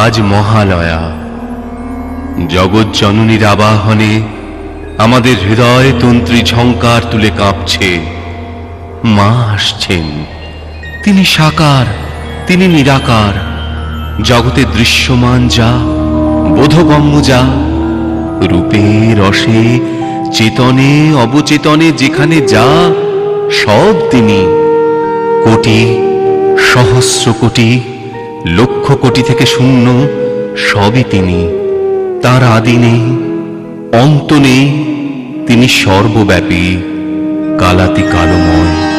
আজ মহালয়া। জগৎ জননীর আবাহনে আমাদের হৃদয় তন্ত্রী ঝংকার তুলে কাঁপছে। মা আসছেন, তিনি সাকার, তিনি নিরাকার। জগতে দৃশ্যমান যা, বোধগম্য যা, রূপে রসে চেতনে অবচেতনে যেখানে যা, সব তিনি। কোটি, সহস্র কোটি, লক্ষ কোটি থেকে শূন্য, সবই তিনি। তার আদি নেই, অন্ত নেই, তিনি সর্বব্যাপী, কালাতি কালময়।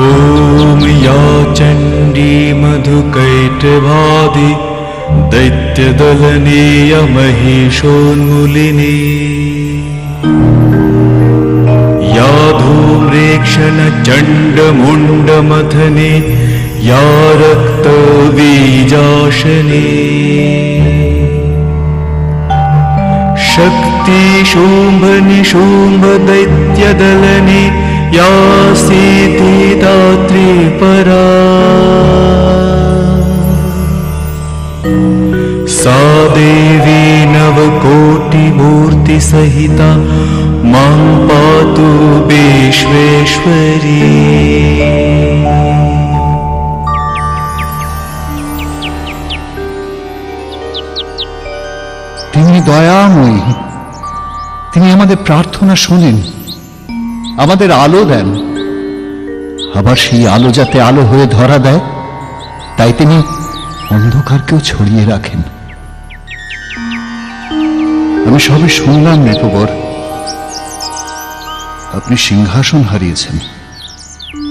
ॐ या चण्ड चण्डी मधुकैटभादि दैत्यदलनीय महिषोन्मूलिनी या धूम्रेक्षण चण्डमुण्डमथने या रक्तबीजाशने शक्ति शुम्भ निशुम्भ दैत्यदलने या सिद्धिदात्री परा सा देवी नवकोटिमूर्ति सहिता मां पातु विश्वेश्वरी। তিনি দয়াময়ী, তিনি আমাদের প্রার্থনা শোনেন, আমাদের আলো দেন। আবার সেই আলো যাতে আলো হয়ে ধরা দেয়, তাই তিনি অন্ধকারকেও ছড়িয়ে রাখেন। আমি সবে শুনলাম নেপোবর, আপনি সিংহাসন হারিয়েছেন।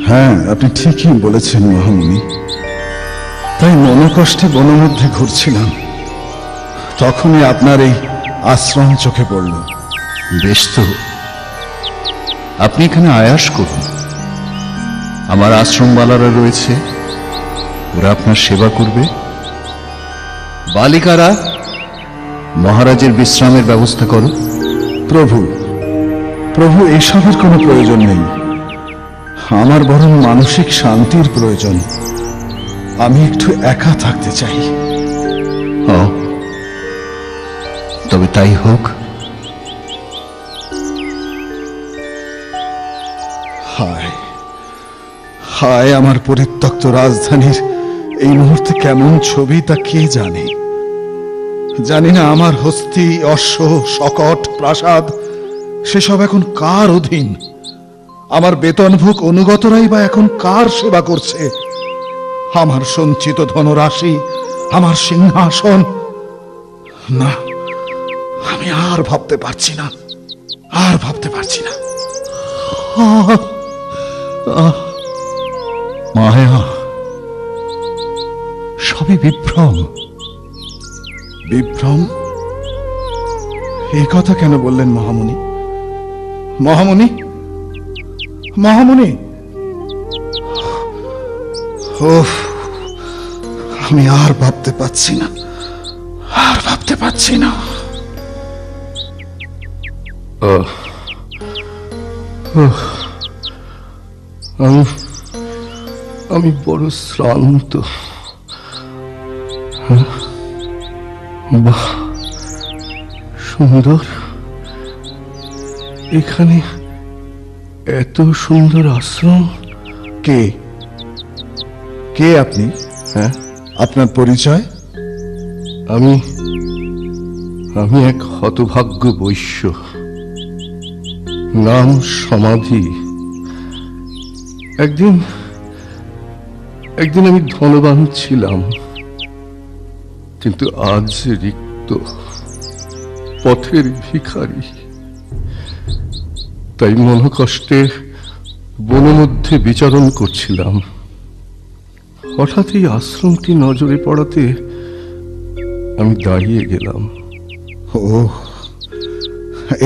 হ্যাঁ, আপনি ঠিকই বলেছেন মহামুনি। তাই মনোকষ্টে বনের মধ্যে ঘুরছিলাম, তখনই আপনার এই আশ্রম চোখে পড়ল। বেশ তো, আপনি এখানে আয়াস করুন। আমার আশ্রমবালারা রয়েছে, ওরা আপনার সেবা করবে। বালিকারা, মহারাজের বিশ্রামের ব্যবস্থা করো। প্রভু, প্রভু, এসবের কোনো প্রয়োজন নেই। আমার বরং মানসিক শান্তির প্রয়োজন। আমি একটু একা থাকতে চাই। তবে তাই হোক। হায় হায়, আমার পরিত্যক্ত রাজধানীর এই মুহূর্তে কেমন ছবি তা কে জানে। জানি না আমার হস্তি, অশ্ব, শকট, প্রাসাদ সেসব এখন কার অধীন। আমার বেতনভোগ অনুগতরাই বা এখন কার সেবা করছে। আমার সঞ্চিত ধনরাশি, আমার সিংহাসন, না, আমি আর ভাবতে পারছি না, আর ভাবতে পারছি না। মায়া, সবই বিভ্রম। বিভ্রম? এই কথা কেন বললেন মহামুনি? মহামুনি, মহামুনি, আমি আর ভাবতে পারছি না, আর ভাবতে পারছি না। আমি বড় শ্রান্ত। বাহ, সুন্দর। এখানে এত সুন্দর আশ্রম। কে কে আপনি? হ্যাঁ, আপনার পরিচয়? আমি এক হতভাগ্য বৈশ্য, নাম সমাধি। একদিন আমি ধনবান ছিলাম, কিন্তু আজ রিক্ত, পথের ভিখারি। তাই মনোকষ্টে বনের মধ্যে বিচরণ করছিলাম। হঠাৎ এই আশ্রমটি নজরে পড়াতে আমি দাঁড়িয়ে গেলাম। ও,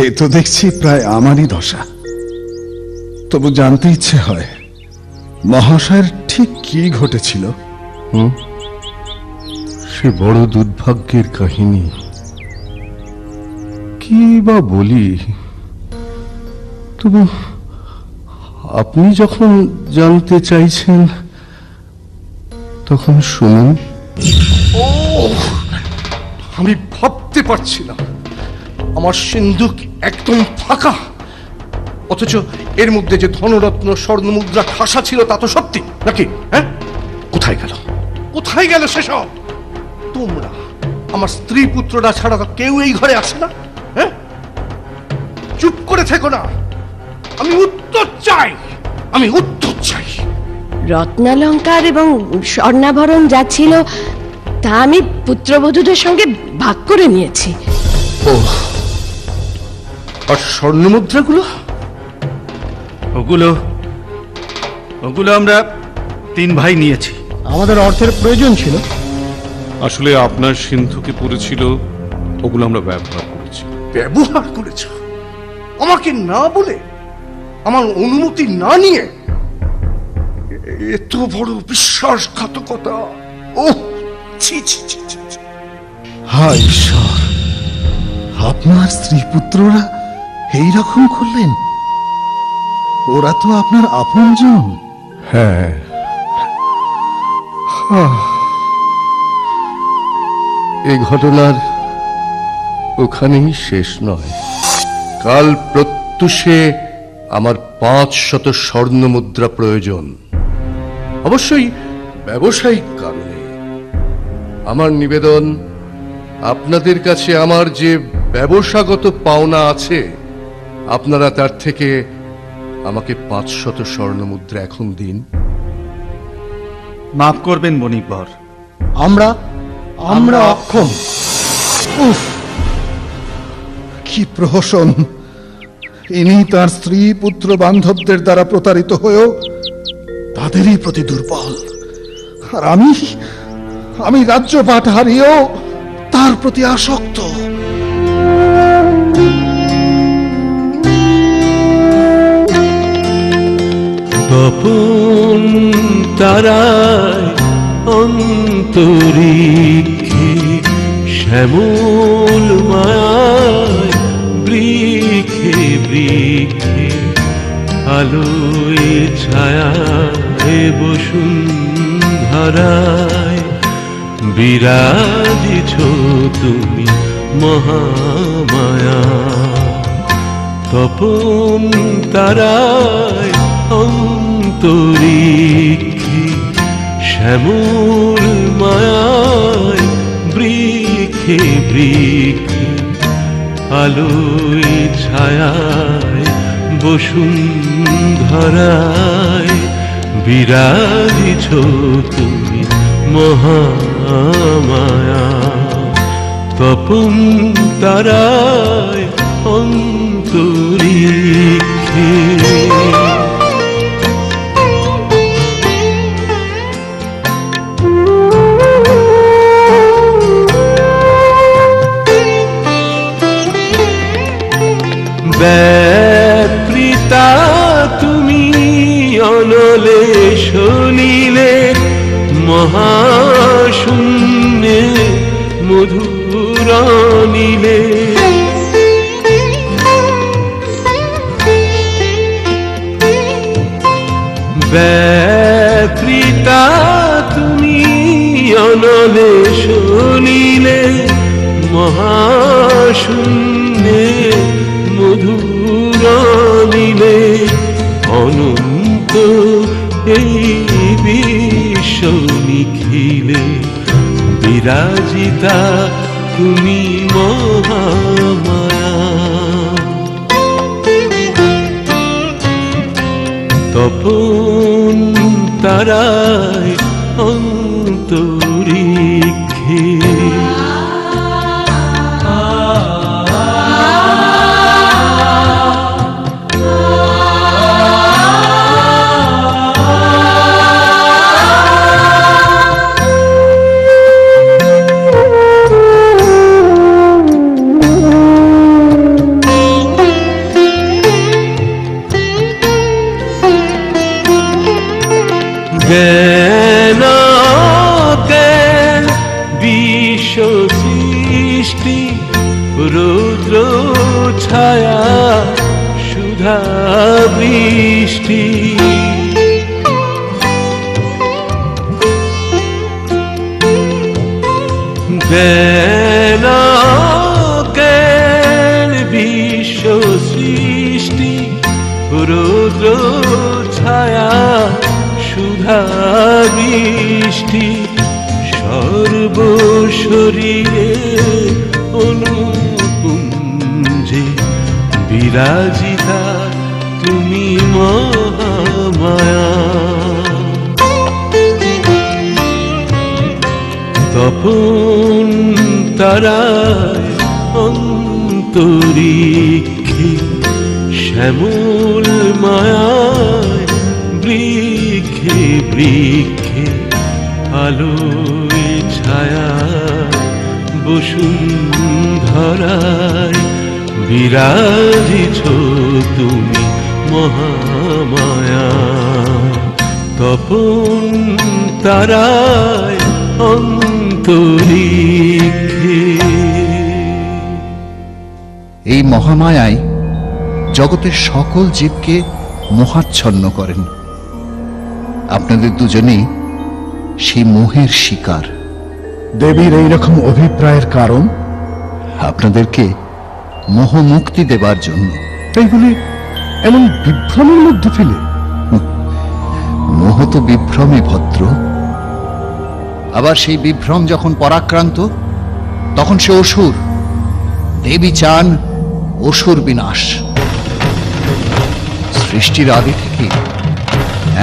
এই তো দেখছি প্রায় আমারই দশা। তবু জানতে ইচ্ছে হয়, মহাশয়ের ঠিক কি ঘটেছিল? সে বড় দুর্ভাগ্যের কাহিনী। কি বা বলি, তবু আপনি যখন জানতে চাইছেন তখন শুনুন। আমি ভাবতে পারছিলাম আমার সিন্ধুক একদম ফাঁকা, অথচ এর মধ্যে যে ধনরত্ন স্বর্ণমুদ্রা ঠাসা ছিল তা তো সত্যি নাকি? হ্যাঁ, কোথায় গেল, কোথায় গেল সেসব? তোমরা, আমার স্ত্রী পুত্ররা ছাড়া তো কেউ এই ঘরে আসে না। হ্যাঁ, চুপ করে থেকো না, আমি উত্তর চাই, আমি উত্তর চাই। রত্নালঙ্কার এবং স্বর্ণাভরণ যা ছিল তা আমি পুত্রবধূদের সঙ্গে ভাগ করে নিয়েছি। ও, আর স্বর্ণমুদ্রাগুলো? ওগুলো আমরা 3 ভাই নিয়েছি। আমাদের অর্থের প্রয়োজন ছিল। আসলে আপনার সিন্ধুকে পড়েছিল, ওগুলো আমরা ব্যবহার করেছি। ব্যবহার করেছ আমাকে না বলে, আমার অনুমতি না নিয়ে? এত বড় বিশ্বাসঘাতকতা! ও ছি ছি ছি ছি ছি। হায় ঈশ্বর, আপনার স্ত্রী পুত্ররা এইরকম করলেন? ওরা তো আপনার আপনজন। হ্যাঁ, এই ঘটনার ওখানেই শেষ নয়। কাল প্রত্যুষে আমার 500 স্বর্ণ মুদ্রা প্রয়োজন, অবশ্যই ব্যবসায়িক কারণে। আমার নিবেদন, আপনাদের কাছে আমার যে ব্যবসাগত পাওনা আছে, আপনারা তার থেকে আমাকে 500 স্বর্ণ মুদ্রা এখন দিন। মাফ করবেন বণিকবর, আমরা অক্ষম। উফ, কি প্রহসন! ইনি তার স্ত্রী পুত্র বান্ধবদের দ্বারা প্রতারিত হয়েও তাদেরই প্রতি দুর্বল, আর আমি রাজ্যপাট হারিয়েও তার প্রতি আসক্ত। তপন তারায় অন্তরিক্ষে শ্যামল মায়ায় বৃক্ষে বৃক্ষে আলোয় ছায়ায় বসুন্ধরায় বিরাজিছ তুমি মহামায়া। তপন তারায় অন্তরিক্ষে শ্যামল মায়ায় বৃক্ষে বৃক্ষে আলোয় ছায়ায় বসুন্ধরায় বিরাজিছ তুমি মহামায়া। তপন তারায় অন্তরিক্ষে ব্যাপৃতা তুমি অনলে শনিলে মহাশূন্যে মধুর নীলে। ব্যাপৃতা তুমি অনলে শনিলে মহাশূন্যে মধুর নীলে। অনন্ত এই বিশ্ব নিখিলে বিরাজিতা তুমি মহামায়া। তপন তারায় অন্তরিক্ষে জ্ঞান বিশ্ব সৃষ্টি রুদ্র ছায়া সুধা বৃষ্টি। জ্ঞান বিশ্ব সৃষ্টি রুদ্র ছায়া সুধা বৃষ্টি। সর্বশরীরে অনুপুঞ্জে বিরাজিতা তুমি মহামায়া। তপন তারায় অন্তরিক্ষে শ্যামল মায়ায় বৃক্ষে বৃক্ষে আলোয় ছায়া বসুন্ধরায় বিরাজিছ তুমি মহামায়া। তপন তারায় অন্তরিক্ষে। এই মহামায়ায় জগতের সকল জীবকে মোহাচ্ছন্ন করেন। আপনাদের দুজনেই সেই মোহের শিকার। দেবীর এইরকম অভিপ্রায়ের কারণ? আপনাদেরকে মোহ মুক্তি দেবার জন্য। তাই বলে এমন বিভ্রমের মধ্যে ফেলে? মোহ তো বিভ্রমই ভদ্র। আবার সেই বিভ্রম যখন পরাক্রান্ত তখন সে অসুর। দেবী চান অসুর বিনাশ। সৃষ্টির আদি থেকে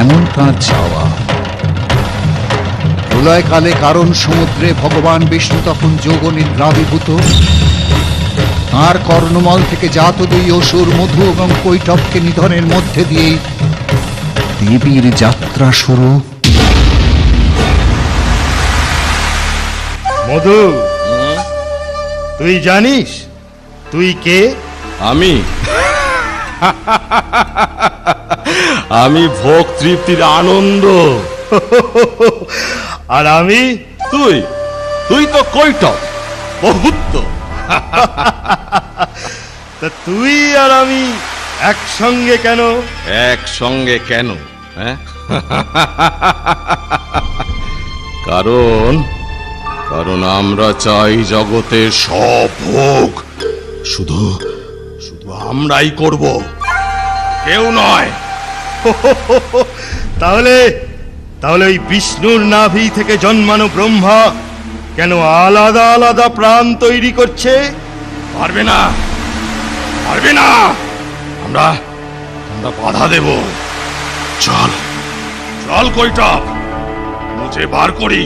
এমন তাঁর চাওয়া। প্রলয়কালে কারণ সমুদ্রে ভগবান বিষ্ণু তখন যোগ নিদ্রাভিভূত। তাঁর কর্ণমল থেকে জাত দুই অসুর মধু এবং কৈটবকে নিধনের মধ্যে দিয়েই দেবীর যাত্রা শুরু। মধু, তুই জানিস তুই কে? আমি আমি ভোগ তৃপ্তির আনন্দ। আর আমি? তুই তুই তো কৈটব, বহুত। তা তুই আর আমি একসঙ্গে কেন? একসঙ্গে কেন? কারণ কারণ আমরা চাই জগতের সব ভোগ শুধু শুধু আমরাই করব, কেউ নয়। তাহলে তাহলে ওই বিষ্ণুর নাভি থেকে জন্মানো ব্রহ্মা কেন আলাদা আলাদা প্রাণ তৈরি করছে? পারবে না, পারবে না। আমরা আমরা বাধা দেব। চল চল কৈটব, মুঝে বার করি।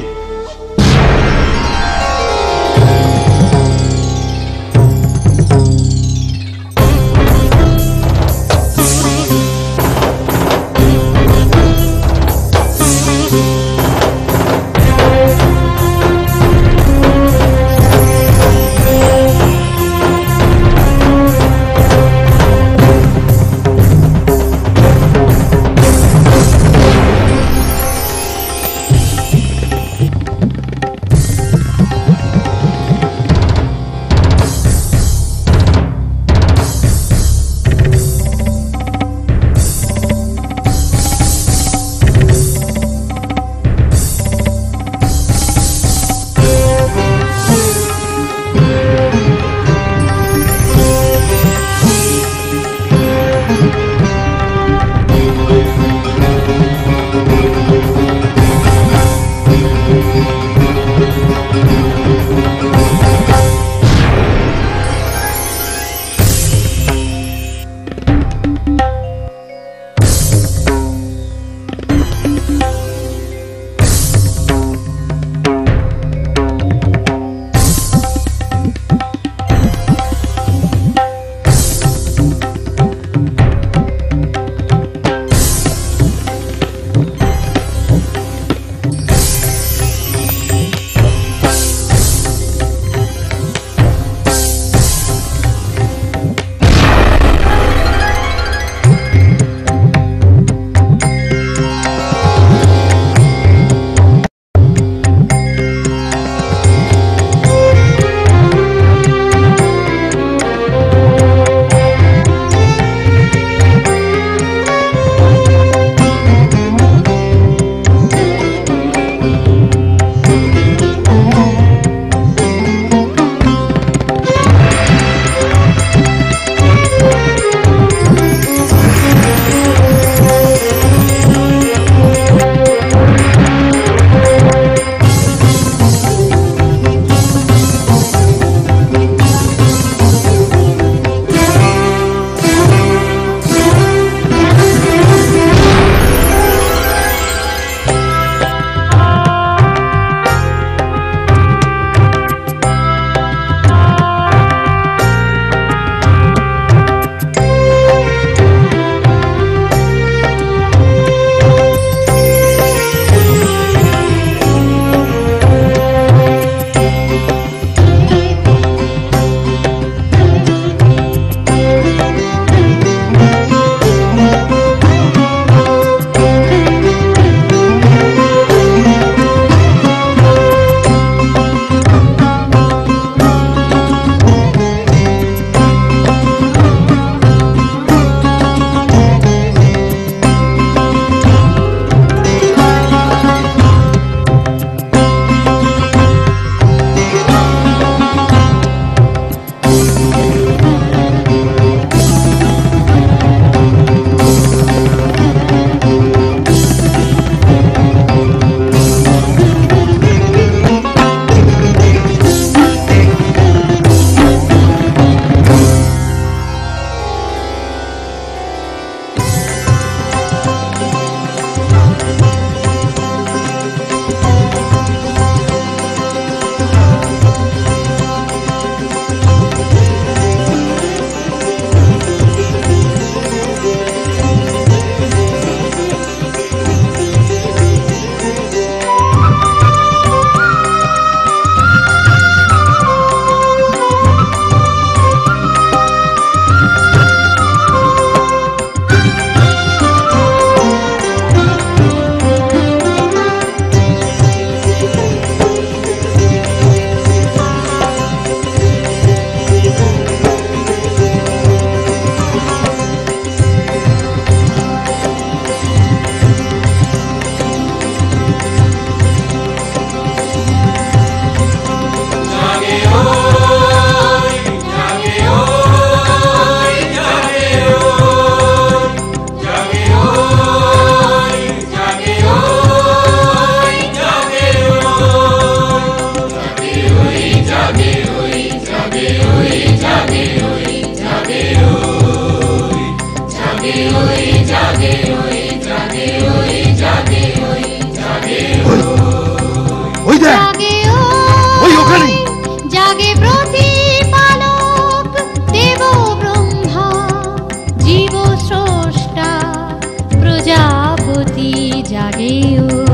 প্রজাপতি জাগে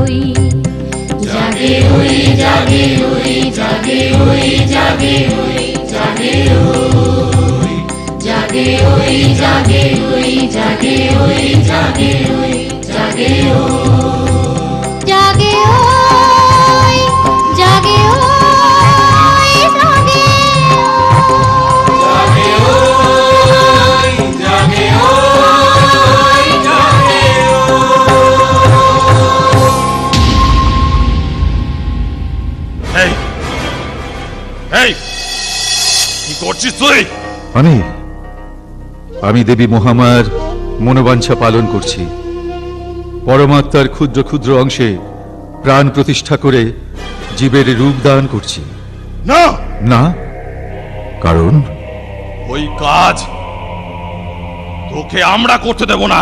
ওই জাগে ওই জাগে ওই জাগে ওই জাগে ওই জাগে ওই জাগে ওই জাগে ওই জাগে ওই জাগে ওই জাগে ওই জাগে ওই জাগে ওই জাগে ওই জাগে ওই জাগে এই এই কি করছিস তুই? আমি দেবী মহামায়ার মনোবাঞ্ছা পালন করছি। পরমাত্মার ক্ষুদ্র ক্ষুদ্র অংশে প্রাণ প্রতিষ্ঠা করে জীবের রূপ দান করছি। না না, কারণ ওই কাজ তোকে আমরা করতে দেব না।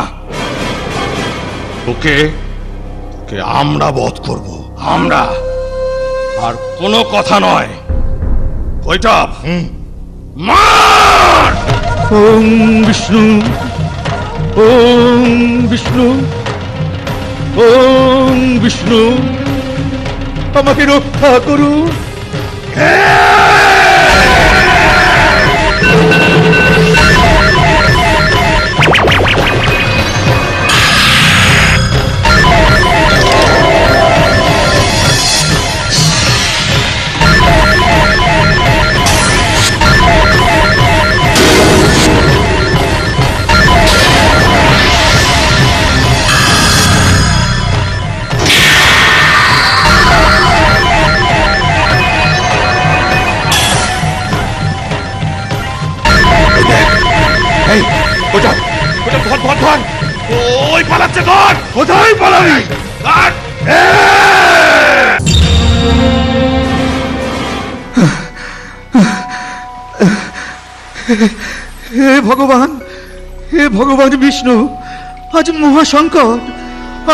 তোকে তোকে আমরা বধ করব, আমরা। আর কোনো কথা নয়। কৈটব, মার! ওম বিষ্ণু, ওম বিষ্ণু, ওম বিষ্ণু, আমাকে রক্ষা করুন। ওই পালাচ্ছে কর, কোথায় পালাবি? হে ভগবান, হে ভগবান বিষ্ণু, আজ মহাসংকট।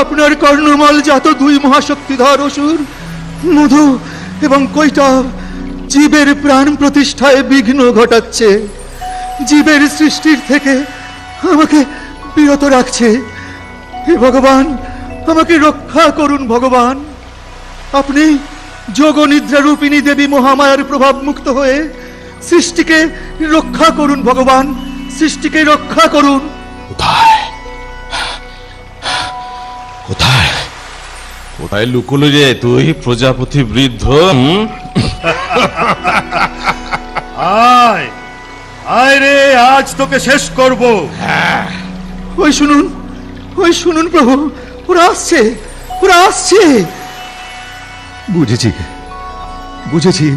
আপনার কর্ণমল জাত দুই মহাশক্তিধর অসুর মধু এবং কৈটব জীবের প্রাণ প্রতিষ্ঠায় বিঘ্ন ঘটাচ্ছে, জীবের সৃষ্টির থেকে আমাকে বিরত রাখছে। হে ভগবান, আমাকে রক্ষা করুন ভগবান। আপনি যোগনিদ্রা রূপিণী দেবী মহামায়ার প্রভাব মুক্ত হয়ে সৃষ্টিকে রক্ষা করুন ভগবান, সৃষ্টিকে রক্ষা করুন। কোথায় কোথায় কোথায় লুকোলো যে তুই প্রজাপতি বৃদ্ধ? আয় আয় রে, আজ তোকে শেষ করব। ওই শুনুন, ওই শুনুন প্রভু, ওরা আসছে, ওরা আসছে। বুঝেছি, বুঝেছি।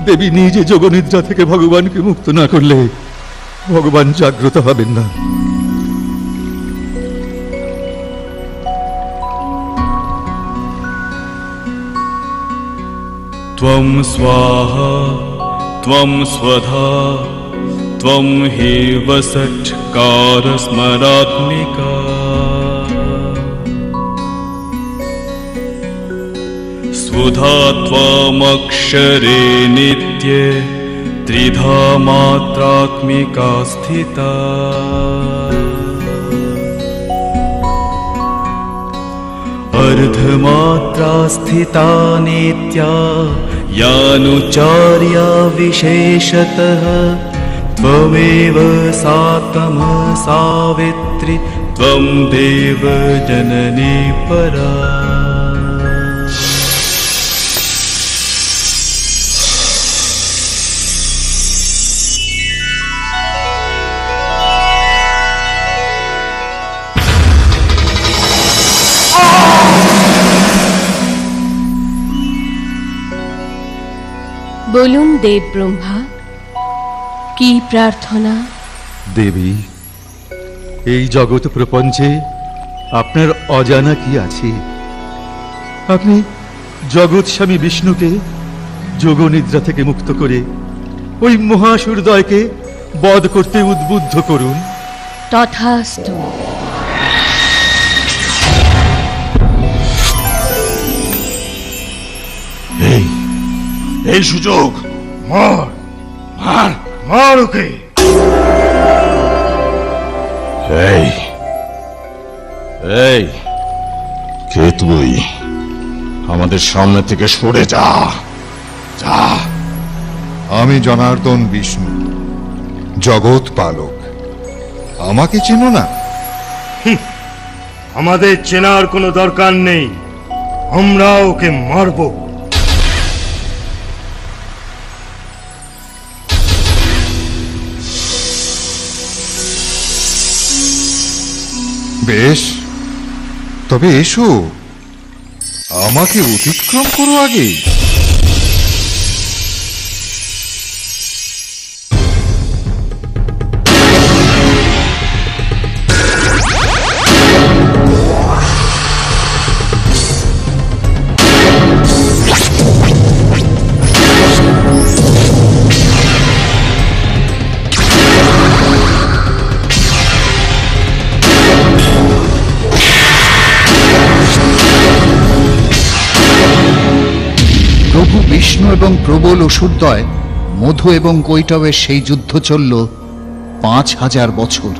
দেবী নিজে যোগনিদ্রা থেকে ভগবানকে মুক্ত না করলে ভগবান জাগ্রত হবেন না। त्वं स्वाहा त्वं स्वधा त्वं हेव सट्कार स्मरात्मिका स्वधा त्वमक्षरे नित्ये त्रिधा मात्रात्मिका स्थिता अर्धमात्रा स्थिता नित्या यानुचार्या विशेषतः त्वमेव सातम सावित्री त्वं देव जननी परा। বলুন দেব ব্রহ্মা, কি প্রার্থনা? দেবী, এই জগৎ প্রপঞ্চে আপনার অজানা কি আছে? আপনি জগৎ স্বামী বিষ্ণুকে যোগনিদ্রা থেকে মুক্ত করে ওই মহাসূরদয়কে বধ করতে উদ্বুদ্ধ করুন। তথাস্তু। এই সুযোগ, মার মার মার ওকে। এই এই কে তুই? আমাদের সামনে থেকে সরে যা, যা। আমি জনার্দন বিষ্ণু, জগৎ পালক। আমাকে চেনো না? আমাদের চেনার কোনো দরকার নেই, আমরা ওকে মারব। বেশ, তবে এসো, আমাকে অতিক্রম করো আগে। প্রভু বিষ্ণু এবং প্রবল অসুরদ্বয় মধু এবং কৈটবের সেই যুদ্ধ চলল 5000 বছর।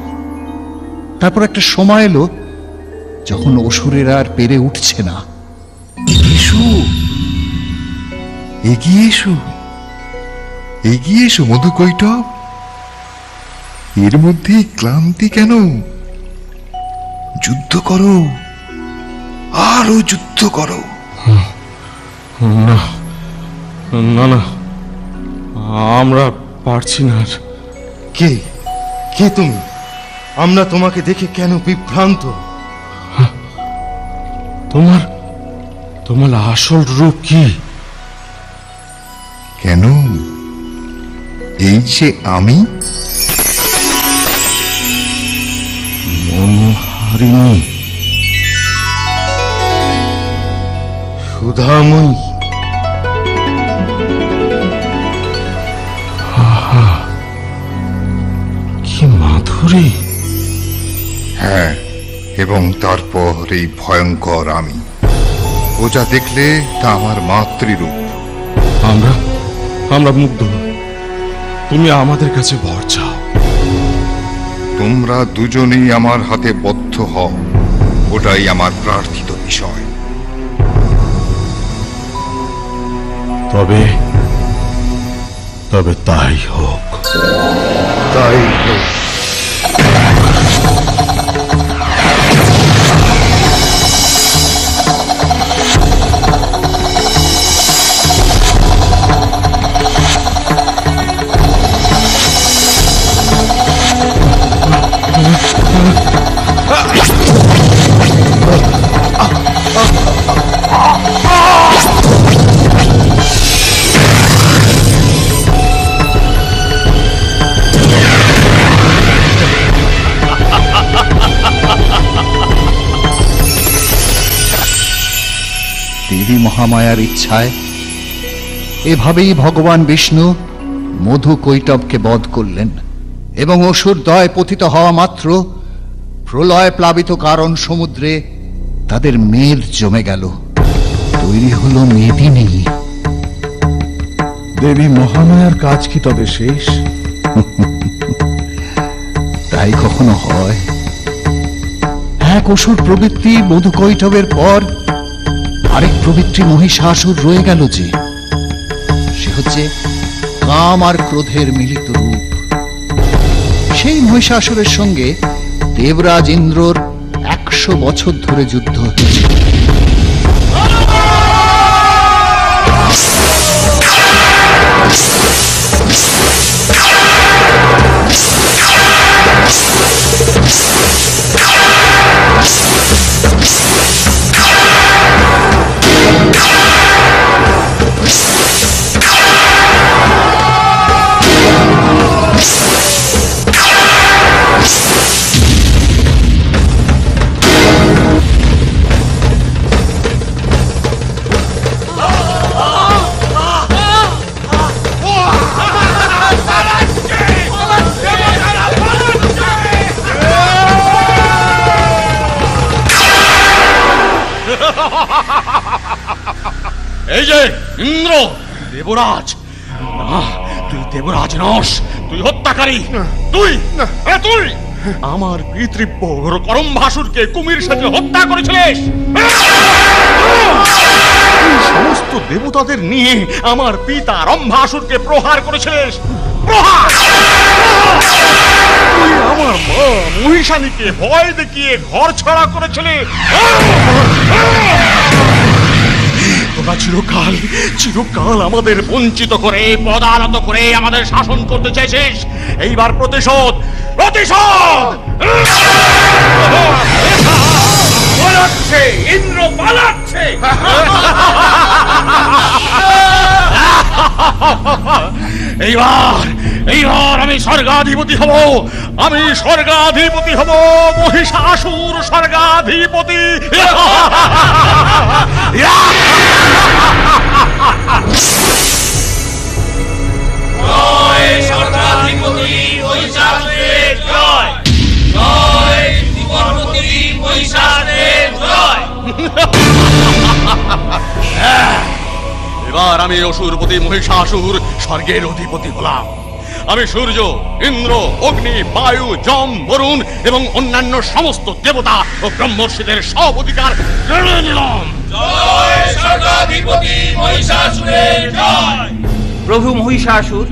তারপর একটা সময় এলো যখন অসুরেরা আর পেরে উঠছে না। এসো, এগিয়ে এসো, এগিয়ে এসো মধু কৈটব। এর মধ্যে ক্লান্তি কেন? যুদ্ধ করো, আরো যুদ্ধ করো। না না না, আমরা পারছি না। কে কে তুমি? আমরা তোমাকে দেখে কেন বিভ্রান্ত? তোমার তোমার আসল রূপ কি? কেন? এই যে আমি, মনোহারিণী, সুধাময়ী। কি মাধুরী! হ্যাঁ, এবং তারপর এই ভয়ঙ্কর আমি। ও যা দেখলে তা আমার মাতৃরূপ। আমরা আমরা মুগ্ধ। তুমি আমাদের কাছে বর চাও। তোমরা দুজনেই আমার হাতে বদ্ধ হও, ওটাই আমার প্রার্থিত বিষয়। তবে তবে তাই হোক, তাই হোক। দেবী মহামায়ার ইচ্ছায় এভাবেই ভগবান বিষ্ণু মধু কৈটবকে বধ করলেন এবং অসুরদ্বয় পতিত হওয়া মাত্র প্রলয় প্লাবিত কারণ সমুদ্রে তাদের মেল জমে গেল। তৈরি হলো মেদিনী। দেবী মহামায়ার কাজ কি তবে শেষ? তাই কখনো হয়? এক অসুর প্রবৃত্তি মধু কৈটবের পর আরেক প্রবৃত্তি মহিষাসুর রয়ে গেল, যে সে হচ্ছে কাম আর ক্রোধের মিলিত রূপ। সেই মহিষাসুরের সঙ্গে দেবরাজ ইন্দ্রর 100 বছর ধরে যুদ্ধ হয়েছে। এই যে ইন্দ্র, দেবরাজ, না তুই দেবরাজ নস, তুই হত্যাকারী। তুই তুই আমার পিতৃব্য করম্ভাসুরকে কুমির সাথে হত্যা করেছিলিস। সমস্ত দেবতাদের নিয়ে আমার পিতা রম্ভাসুরকে প্রহার করেছিলিস। প্রহার! তুই আমার মা মহিষানীকে ভয় দেখিয়ে ঘর ছাড়া করেছিলি। তোরা চিরকাল চিরকাল আমাদের বঞ্চিত করে পদানত করে আমাদের শাসন করতে চাইছিস। এইবার প্রতিশোধ প্রতিশোধ! পালাচ্ছে ইন্দ্র, পালাচ্ছে। এইবার এইবার আমি স্বর্গাধিপতি হব, আমি স্বর্গাধিপতি হব, মহিষাসুর স্বর্গাধিপতি। জয় স্বর্গাধিপতি মহিষাসুরের জয়, জয় ত্রিপুরাপতি মহিষাসুরের জয়। এবার আমি অসুরপতি মহিষাসুর স্বর্গের অধিপতি হলাম। আমি সূর্য, ইন্দ্র, অগ্নি, বায়ু, যম, বরুণ এবং অন্যান্য সমস্ত দেবতা ও ব্রহ্মর্ষিদের সব অধিকার কেড়ে নিলাম। জয় স্বর্গাধিপতি মহিষাসুরের জয়। প্রভু মহিষাসুর,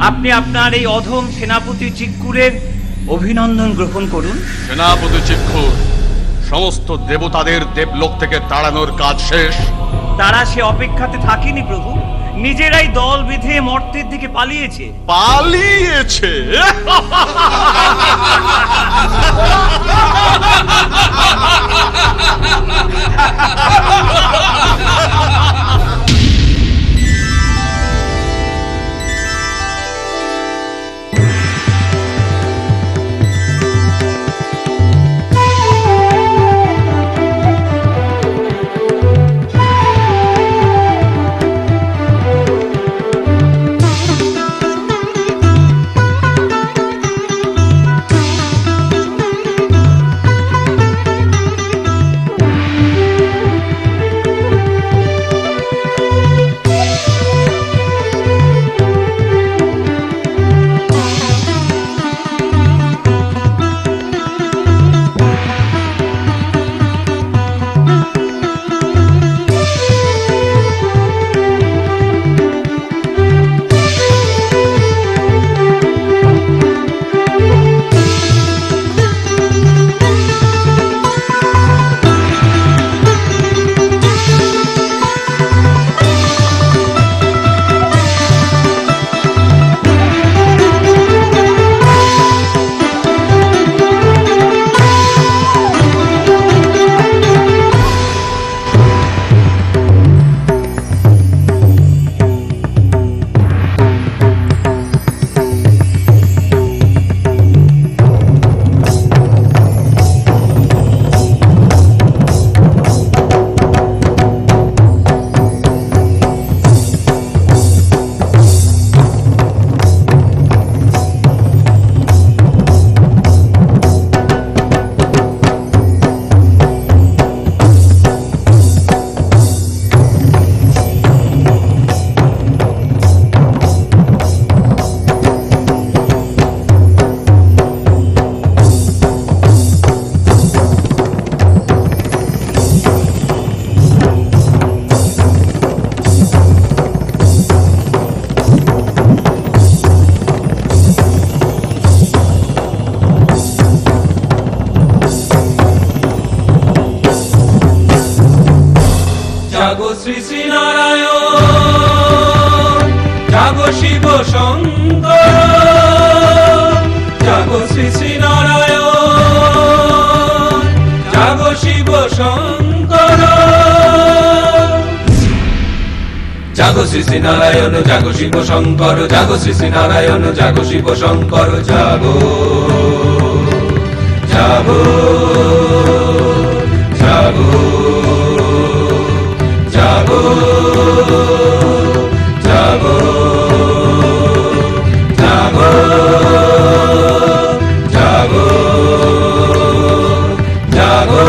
আপনি আপনার এই অধম সেনাপতি চিক্কুরের অভিনন্দন গ্রহণ করুন। সেনাপতি চিক্কুর, সমস্ত দেবতাদের দেবলোক থেকে তাড়ানোর কাজ শেষ। তারা সে অপেক্ষাতে থাকেনি প্রভু, নিজেরাই দল বেঁধে মর্তের দিকে পালিয়েছে। পালিয়েছে? জাগো শ্রী শ্রী নারায়ণ, জাগো শিব শঙ্কর, জাগো শ্রী শ্রী নারায়ণ, জাগো শিব শঙ্কর, জাগো শ্রী শ্রী নারায়ণ, জাগো শিব শঙ্কর, জাগো শ্রী শ্রী নারায়ণ, জাগো শিব শঙ্কর, জাগো জাগো জাগো জাগো জাগো জাগো জাগো জাগো।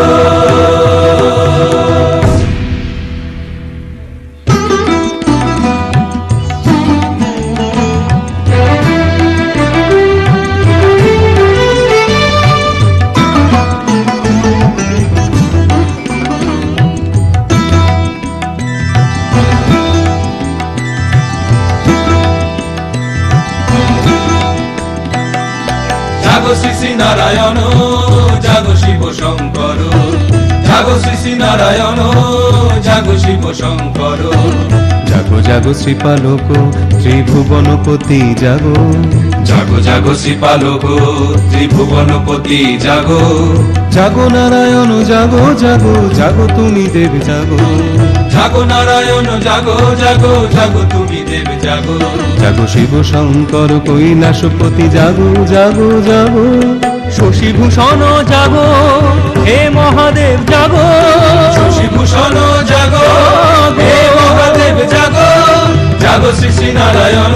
নারায়ণ জাগো শিব শঙ্কর জাগো শ্রী শ্রী নারায়ণ জাগো শিব শঙ্কর জাগো জাগো শ্রীপালক ত্রিভুবনপতি জাগো জাগো জাগো শ্রীপালক ত্রিভুবনপতি জাগো জাগো নারায়ণ জাগো জাগো জাগো তুমি দেব জাগো জাগো নারায়ণ জাগো জাগো জাগো তুমি দেব জাগো জাগো শিব শঙ্কর কৈলাসপতি জাগো জাগো জাগো শশীভূষণ জাগো হে মহাদেব জাগো শশীভূষণ জাগো হে মহাদেব জাগো জাগো শ্রী শ্রী নারায়ণ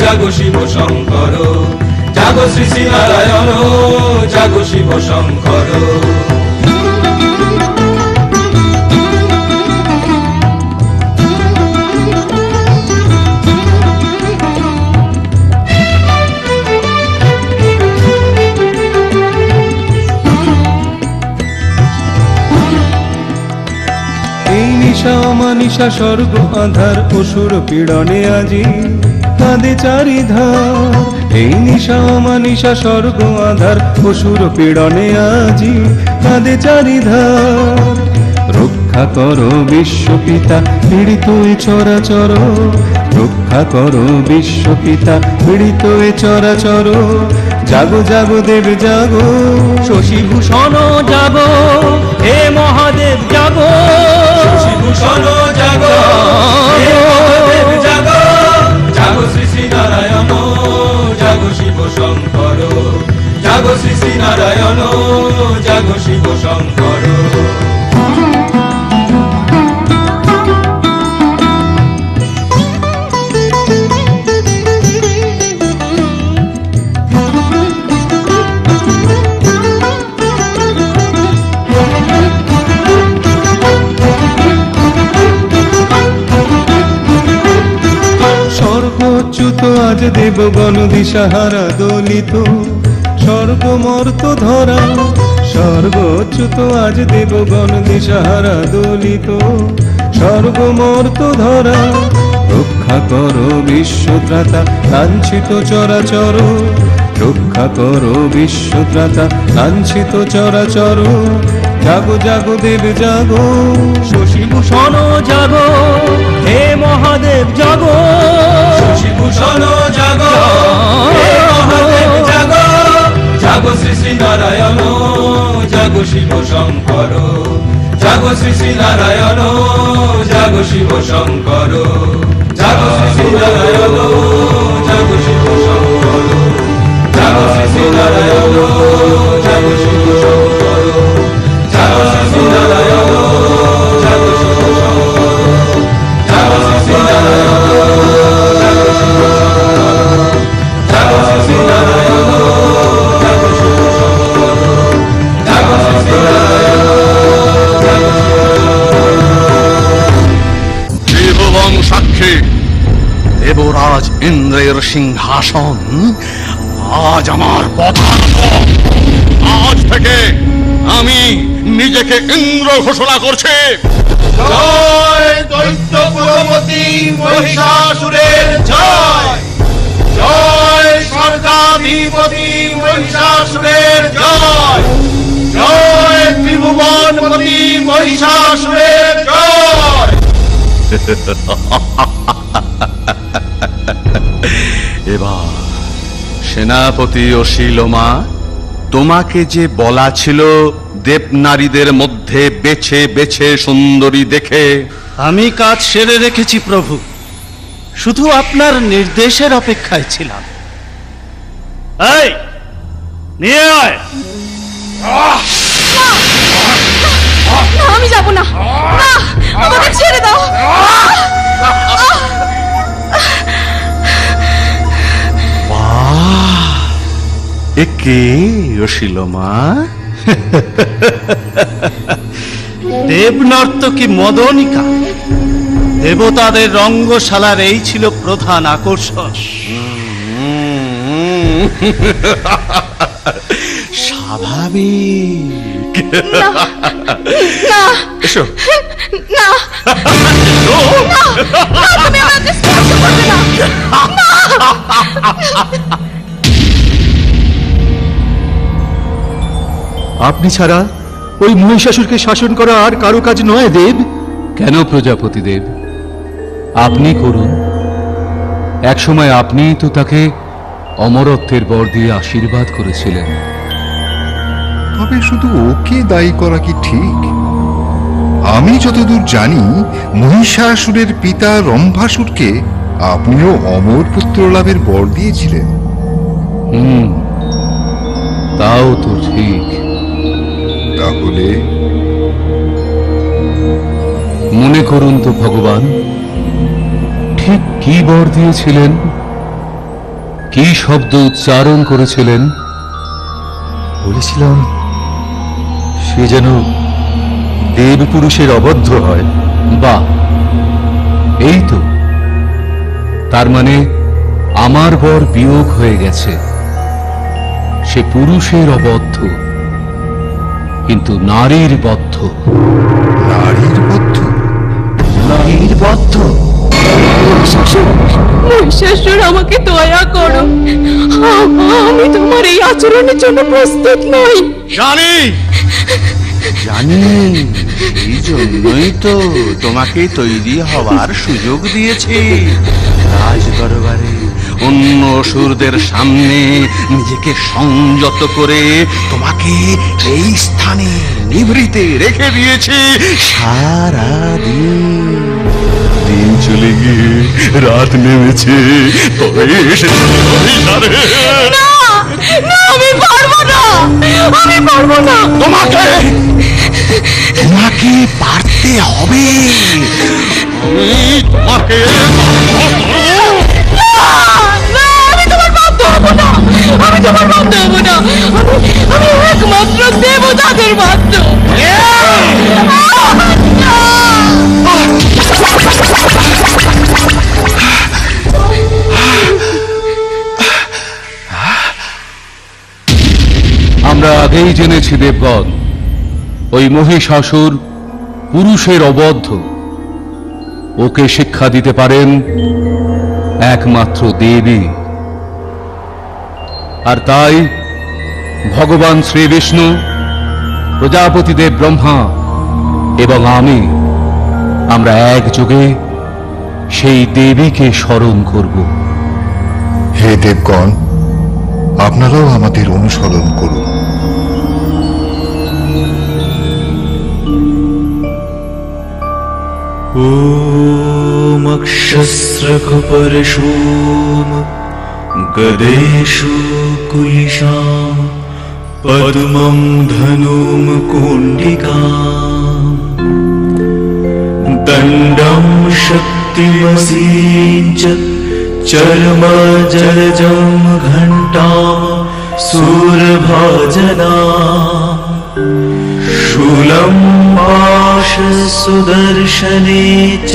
জাগো শিব শঙ্কর জাগো শ্রী শ্রী নারায়ণ জাগো শিব শঙ্কর অমানিশা স্বর্গ আধার অসুর পীড়নে আজি কাঁদে চারিধার এই নিশা অমানিশা স্বর্গ আধার অসুর পীড়নে আজি কাঁদে চারিধার রক্ষা করো বিশ্বপিতা পীড়িত এ চরাচর রক্ষা করো বিশ্বপিতা পীড়িত এ চরাচর জাগো জাগো দেব জাগো শশীভূষণ জাগো হে মহাদেব জাগো শশীভূষণ জাগো হে মহাদেব জাগো জাগো শ্রী শ্রী নারায়ণ জাগো শিব শঙ্কর জাগো শ্রী শ্রী নারায়ণ জাগো শিব শঙ্কর সর্বোচ্যুত আজ দেবগণ দিশাহারা দলিত স্বর্গমর্ত ধরা সর্বোচ্যুত আজ দেবগণ দিশাহারা দলিত স্বর্গমর্ত ধরা রক্ষা করো বিশ্বত্রাতা লাঞ্ছিত চরাচর রক্ষা করো বিশ্বত্রাতা লাঞ্ছিত চরাচর জাগো জাগো দেব জাগো শশীভূষণ জাগো হে মহাদেব জাগো শশীভূষণ জাগো হে মহাদেব জাগো জাগো শ্রী শ্রী নারায়ণ জাগো শিব শঙ্কর জাগো শ্রী শ্রী নারায়ণ জাগো শিব শঙ্কর জাগো শ্রী শ্রী নারায়ণ জাগো শিব শঙ্কর জাগো শ্রী শ্রী নারায়ণ জাগো শিব শঙ্কর জাগো শ্রী শ্রী নারায়ণ জাগো শিব শঙ্কর জাগো শ্রী শ্রী নারায়ণ জাগো শিব শঙ্কর জাগো শ্রী শ্রী নারায়ণ জাগো শিব শঙ্কর জাগো শ্রী শ্রী নারায়ণ জাগো ত্রিভুবন সাক্ষী দেবরাজ ইন্দ্রের সিংহাসন আজ আমার পদার্পণ আজ থেকে আমি নিজেকে ইন্দ্র ঘোষণা করছি জয় দৈত্যপুরপতি মহিষাসুরের জয় জয় স্বর্গাধিপতি মহিষাসুরের জয় জয় ত্রিভুবনপতি মহিষাসুরের জয় এবার সেনাপতি ও শিলোমা তোমাকে যে বলা ছিল দেবনারীদের মধ্যে বেছে বেছে সুন্দরী দেখে আমি কাজ সেরে রেখেছি প্রভু, শুধু আপনার নির্দেশের অপেক্ষায় ছিলাম। এই নিয়ে আয়। আমি যাব না, আমাকে ছেড়ে দাও। একে শিলোমা দেবনর্তকী মদনিকা, দেবতাদের রঙ্গশালার এই ছিল প্রধান আকর্ষণ। স্বাভাবিক। এসো। তুমি আমাকে স্পর্শ করবে না। আপনি ছাড়া ওই মহিষাসুরকে শাসন করা আর কারো কাজ নয় দেব। কেন প্রজাপতি দেব, আপনি করুন। একসময় আপনি তো তাকে অমরত্বের বর দিয়ে আশীর্বাদ করেছিলেন। তবে শুধু ওকে দায়ী করা কি ঠিক? আমি যতদূর জানি, মহিষাসুরের পিতা রম্ভাসুরকে আপনিও অমর পুত্র লাভের বর দিয়েছিলেন। তাও তো ঠিক। তাহলে মনে করুন তো ভগবান, ঠিক কি বর দিয়েছিলেন, কি শব্দ উচ্চারণ করেছিলেন? বলেছিলাম সে যেন দেব পুরুষের অবদ্ধ হয়। বাহ, এই তো। তার মানে আমার বর বিয়োগ হয়ে গেছে। সে পুরুষের অবদ্ধ, কিন্তু নারীর বদ্ধ। নারীর বদ্ধ? নারীর বদ্ধ? মহিষাসুর, আমাকে দয়া করো, আমি তোমার এই আচরণের জন্য প্রস্তুত নই। জানি জানি, এই জন্যই তো তোমাকে তৈরি হওয়ার সুযোগ দিয়েছি। রাজ দরবারে অন্য অসুরদের সামনে নিজেকে সংযত করে তোমাকে এই স্থানে নিভৃতে রেখে দিয়েছি সারা দিন। দিন চলে গিয়ে রাত নেমেছে, তবে এসেছে অভিসারে। না, না, আমি পারবো না, আমি পারবো না। তোমাকে পারতে হবে। আমি তোমাকে আমি তোমার বাধ্য হবো না, আমি তোমার বাধ্য হবো না। আমি একমাত্র দেবতাদের বাধ্য। আমরা আগেই জেনেছি দেবগণ, ওই মহিষাসুর পুরুষের অবদ্ধ। ওকে শিক্ষা দিতে পারেন একমাত্র দেবী। আর তাই ভগবান শ্রী বিষ্ণু, প্রজাপতি দেব ব্রহ্মা এবং আমরা একযোগে সেই দেবীকে স্মরণ করব। হে দেবগণ, আপনারাও আমাদের অনুসরণ করুন। ॐ अक्षस्रकपरशूम गदेषु कुलिशां पद्मं धनुं कुण्डिकां दण्डं शक्तिमसीञ्च चर्मजलजं घण्टां सूरभाजना शूलं पाशसुदर्शने च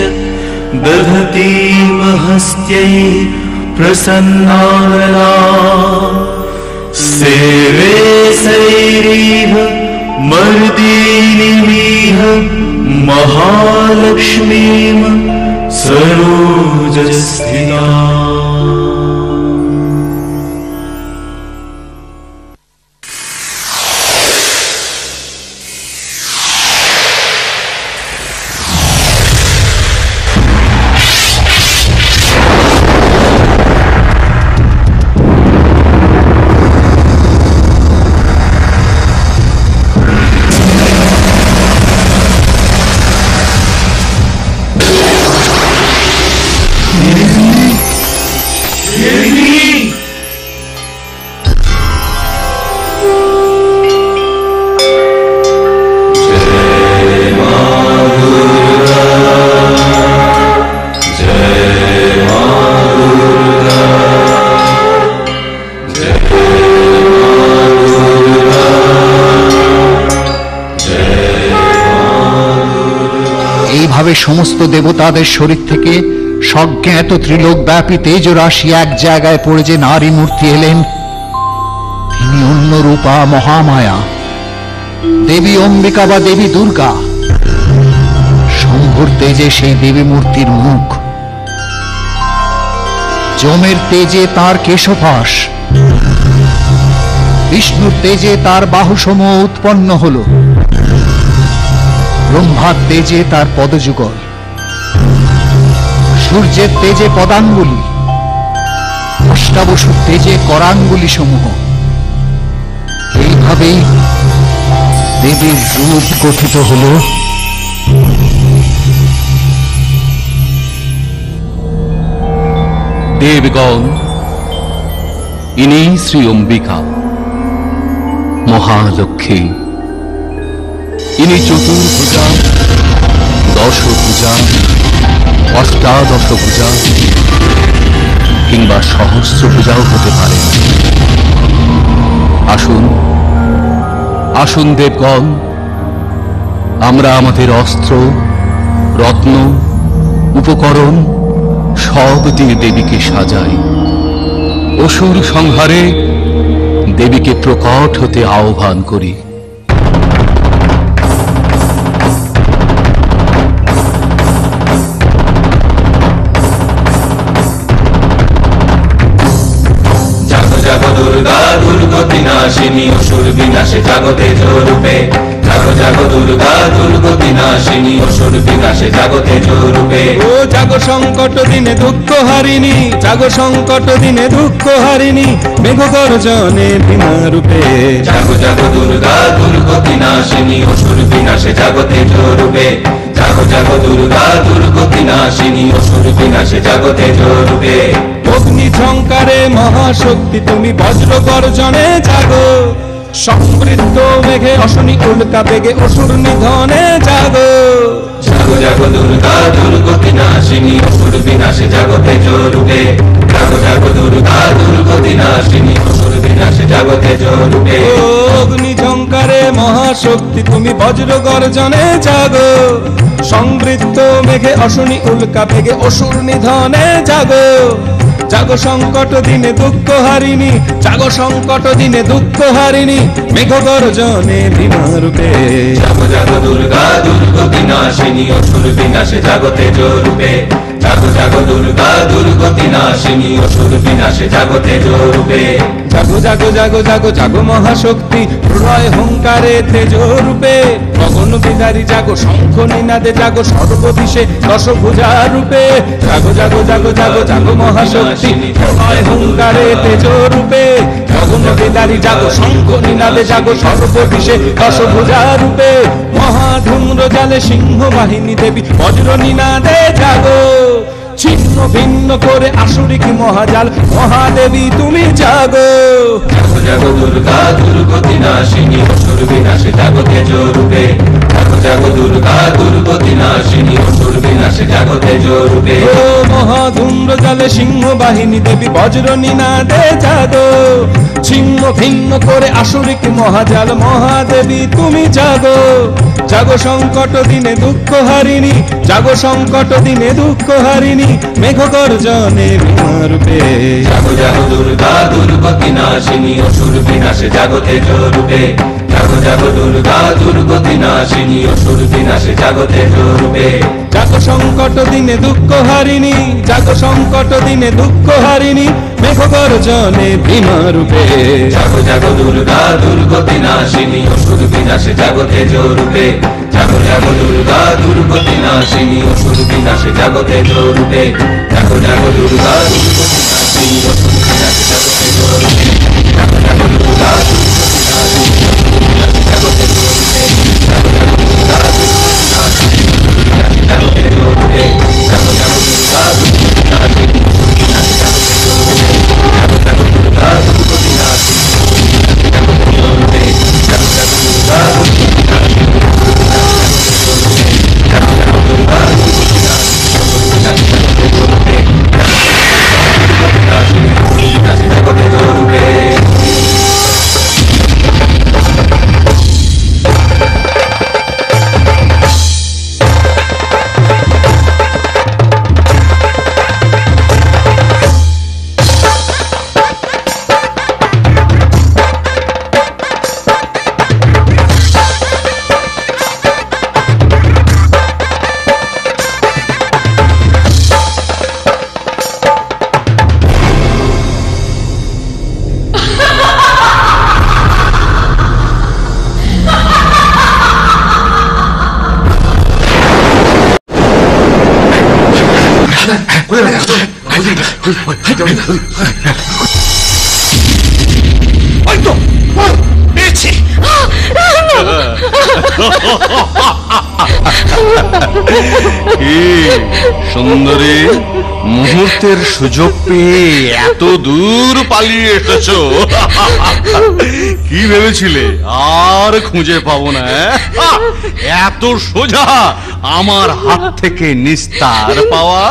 दधतीमहस्त्यै प्रसन्नानना सेवे सैरीह मर्दिनीमिह महालक्ष्मीं सरोजस्थिता। এইভাবে সমস্ত দেবতাদের শরীর থেকে সজ্ঞাত ত্রিলোক ব্যাপী তেজ রাশি এক জায়গায় পড়ে যে নারী মূর্তি এলেন, তিনি অন্য রূপা মহামায়া, দেবী অম্বিকা বা দেবী দুর্গা। শম্ভুর তেজে সেই দেবী মূর্তির মুখ, যমের তেজে তার কেশপাশ, বিষ্ণুর তেজে তার বাহুসমূহ উৎপন্ন হল, ব্রহ্মার তেজে তার পদযুগল, সূর্যের তেজে পদাঙ্গুলি, অষ্টাবসুর তেজে করাঙ্গুলি সমূহ। এইভাবেই দেবীর রূপ গঠিত হল। দেবগণ, ইনি শ্রী অম্বিকা মহালক্ষ্মী। ইনি চতুর্ভুজা, দশভুজা, অষ্টাদশ ভুজা কিংবা সহস্রভুজাও হতে পারে। আসুন আসুন দেবগণ, আমরা আমাদের অস্ত্র, রত্ন, উপকরণ সব দিয়ে দেবীকে সাজাই। অসুর সংহারে দেবীকে প্রকট হতে আহ্বান করি। জাগো দুর্গা দুর্গতি নাশিনী অসুর বিনাশে জাগো তেজ রূপে। জাগো জাগো দুর্গা দুর্গতি নাশিনী অসুর বিনাশে জাগো তেজ রূপে। ও জাগো সংকট দিনে দুঃখ হারিণী, জাগো সংকট দিনে দুঃখ হারিণী, মেঘ গর্জনে বিনা রূপে। জাগো জাগো দুর্গা দুর্গতি নাশিনী অসুর বিনাশে জাগো তেজ রূপে। জাগো জাগো দুর্গা দুর্গতি নাশিনী অসুর বিনাশে জাগো তেজ রূপে। অগ্নি ঝঙ্কারে মহাশক্তি তুমি বজ্র গর্জনে জাগো, সমৃদ্ধ মেঘে অশনি উল্কা বেগে অসুর নিধনে জাগো। জাগো জাগো দুর্গা দুর্গতি নাশিনী অসুর বিনাশে জাগো তেজ রূপে। জাগো জাগো দুর্গা দুর্গতি নাশিনী অসুর বিনাশে জাগো তেজ রূপে। অগ্নি ঝঙ্কারে মহাশক্তি তুমি বজ্র গর্জনে জাগো, সমৃদ্ধ মেঘে অশনি উল্কা বেগে অসুর নিধনে জাগো। জাগো সংকট দিনে দুঃখ হারিণী, জাগো সংকট দিনে দুঃখ হারিণী, মেঘ গর্জনে বিনা রূপে। জাগো জাগো দুর্গা দুর্গতি নাশিনী অসুর বিনাশে জাগো তেজ রূপে। জাগো জাগো দুর্গা দুর্গতি নাশিনী অসুর বিনাশে জাগো তেজ রূপে। জাগো জাগো জাগো জাগো জাগো মহাশক্তি প্রলয় হুঙ্কারে তেজ রূপে। গগন বিদারী জাগো শঙ্খ নিনাদে জাগো সর্বদিশে দশভুজা রূপে। জাগো জাগো জাগো জাগো জাগো মহাশক্তি প্রলয় হুঙ্কারে তেজ রূপে। গগন বিদারী জাগো শঙ্খ নিনাদে জাগো সর্বদিশে দশভুজা রূপে। মহাধূম্র জালে সিংহ বাহিনী দেবী বজ্র নিনাদে জাগো, ছিন্ন ভিন্ন করে আসুরিক মহাজাল মহাদেবী তুমি জাগো। জাগো জাগো দুর্গা দুর্গতি নাশিনী অসুর বিনাশে জাগো তেজ রূপে। জাগো জাগো দুর্গা দুর্গতি নাশিনী অসুর বিনাশে জাগো তেজ রূপে। ও মহাধূম্র জালে সিংহ বাহিনী দেবী বজ্র নিনাদে জাগো, ছিন্ন ভিন্ন করে আসুরিক মহাজাল মহাদেবী তুমি জাগো। জাগো সংকট দিনে দুঃখ হারিণী, জাগো সংকট দিনে দুঃখ হারিণী, মেঘ গর্জনে বিনা রূপে। জাগো জাগো দুর্গা দুর্গতি নাশিনী অসুর বিনাশে জাগো তেজ রূপে। জাগো জাগো দুর্গা দুর্গতি নাশিনী অসুর বিনাশে জাগো তেজ রূপে। জাগো সংকট দিনে দুঃখ হারিণী, জাগো সংকট দিনে দুঃখ হারিণী, মেঘ গর্জনে বিনা রূপে। জাগো জাগো দুর্গা দুর্গতি নাশিনী অসুর বিনাশে জাগো তেজ রূপে। জাগো জাগো দুর্গা দুর্গতি নাশিনী অসুর বিনাশে জাগো তেজ রূপে। জাগো জাগো দুর্গা দুর্গতি নাশিনী অসুর বিনাশে জাগো তেজ রূপে। জাগো জাগো দুর্গা দুর্গতি নাশিনী অসুর বিনাশে জাগো তেজ রূপে। জাগো জাগো দুর্গা দুর্গতি নাশিনী অসুর বিনাশে জাগো তেজ রূপে। জাগো জাগো দুর্গা দুর্গতি নাশিনী অসুর বিনাশে জাগো তেজ রূপে। জাগো জাগো দুর্গা দুর্গতি নাশিনী অসুর বিনাশে জাগো তেজ রূপে। জাগো জাগো দুর্গা দুর্গতি নাশিনী অসুর বিনাশে জাগো তেজ রূপে। জাগো জাগো দুর্গা দুর্গতি নাশিনী অসুর বিনাশে জাগো তেজ রূপে। জাগো জাগো দুর্গা দুর্গতি নাশিনী অসুর বিনাশে জাগো তেজ রূপে। পেয়েছি। কি সুন্দরী, মুহূর্তের সুযোগ পেয়ে এত দূর পালিয়ে এসেছো। কি ভেবেছিলে আর খুঁজে পাবো না? এত সোজা আমার হাত থেকে নিস্তার পাওয়া?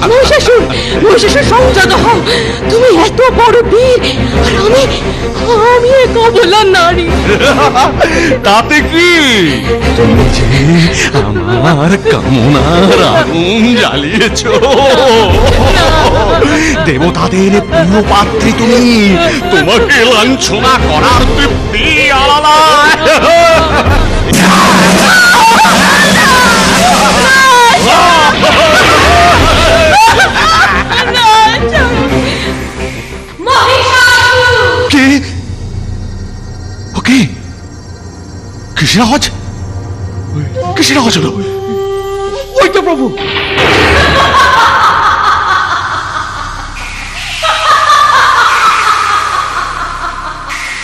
মহিষাসুর, মহিষাসুর সংযত হও। তুমি এত বড় বীর, আর আমি এক অবলা নারী। তাতে কি, তুমি যে আমার কামনার আগুন জ্বালিয়েছ। দেবতাদের প্রিয় পাত্রী তুমি, তোমাকে লাঞ্ছনা করার তৃপ্তি আলাদা। কে? ওকে কিসের আওয়াজ? কিসের আওয়াজ হলো? ওই তো প্রভু।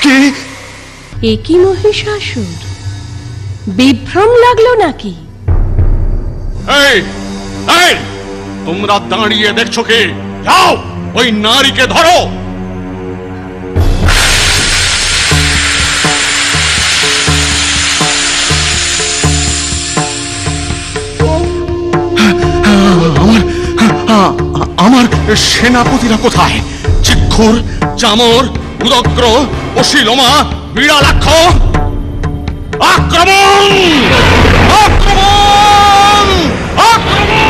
কে? একই মহিষাসুর, বিভ্রম লাগলো নাকি? এই এই, তোমরা দাঁড়িয়ে দেখছো কি? যাও ওই নারীকে ধরো। আমার সেনাপতিরা কোথায়? চিক্ষুর, চামর, উদগ্র, অশিলোমা, বিড়ালাক্ষ, আক্রমণ! আক্রমণ! আক্রমণ!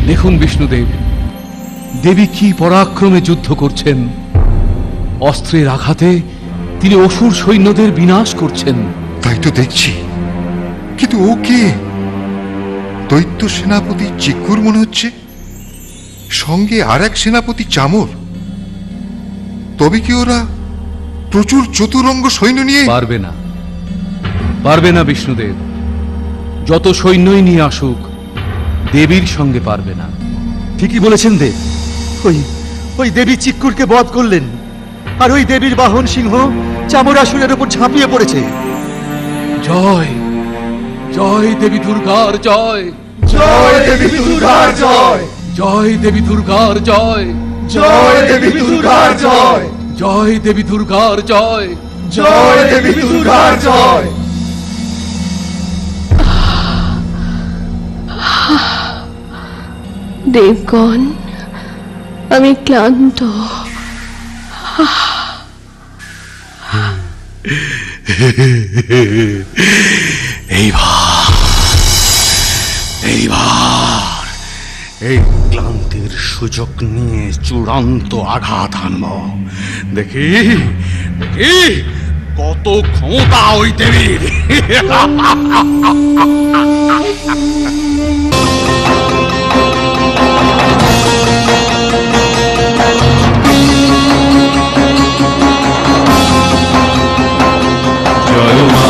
দেখুন বিষ্ণুদেব, দেবী কি পরাক্রমে যুদ্ধ করছেন। অস্ত্রের আঘাতে তিনি অসুর সৈন্যদের বিনাশ করছেন। তাই তো দেখছি, কিন্তু ও কে? দৈত্য সেনাপতি চিকুর মনে হচ্ছে, সঙ্গে আর এক সেনাপতি চামর। তবে কি ওরা প্রচুর চতুরঙ্গ সৈন্য নিয়ে? পারবে না, পারবে না বিষ্ণুদেব। যত সৈন্যই নিয়ে আসুক, দেবীর সঙ্গে পারবে না। ঠিকই বলেছেন দেব। ওই দেবী চিক্কুরকে বধ করলেন, আর ওই দেবীর বাহন সিংহ চামরাসুরের উপর ঝাঁপিয়ে পড়েছে। জয় জয় দেবী দুর্গার জয়। জয় দেবী দুর্গার জয়। জয় দেবী দুর্গার জয়। জয় দেবী দুর্গার জয়। জয় দেবী দুর্গার জয়। জয় দেবী দুর্গার জয়। দেবগণ, আমি ক্লান্ত। এইবার এই ক্লান্তির সুযোগ নিয়ে চূড়ান্ত আঘাত আনব। দেখি দেখি কত ক্ষমতা ওই দেবীর। জয় মা,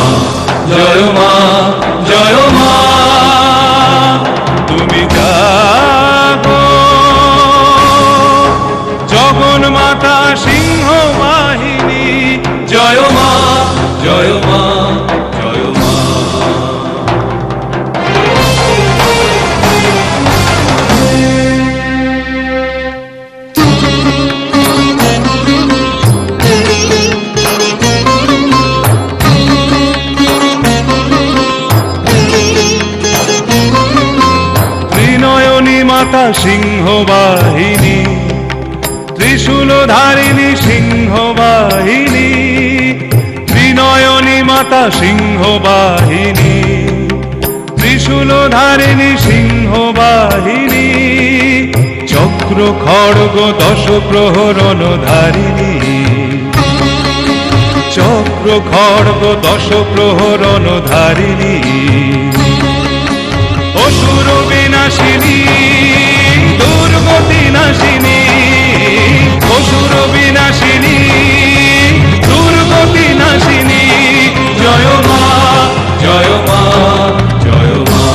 জয় মা, জয় মা, তুমি জাগো, জগন মাতা সিংহ বাহিনী, ত্রিশূলধারিণী সিংহ বাহিনী, ত্রিনয়নী মাতা সিংহ বাহিনী, ত্রিশূলধারিণী সিংহ বাহিনী, চক্র খড়গ দশ প্রহরণ ধারিণী, চক্র খড়গ দশ প্রহরণ ধারিণী, অসুর বিনাশিনী দুর্গতি নাশিনী, অসুর বিনাশিনী দুর্গতি নাশিনী, জয় মা জয় মা জয় মা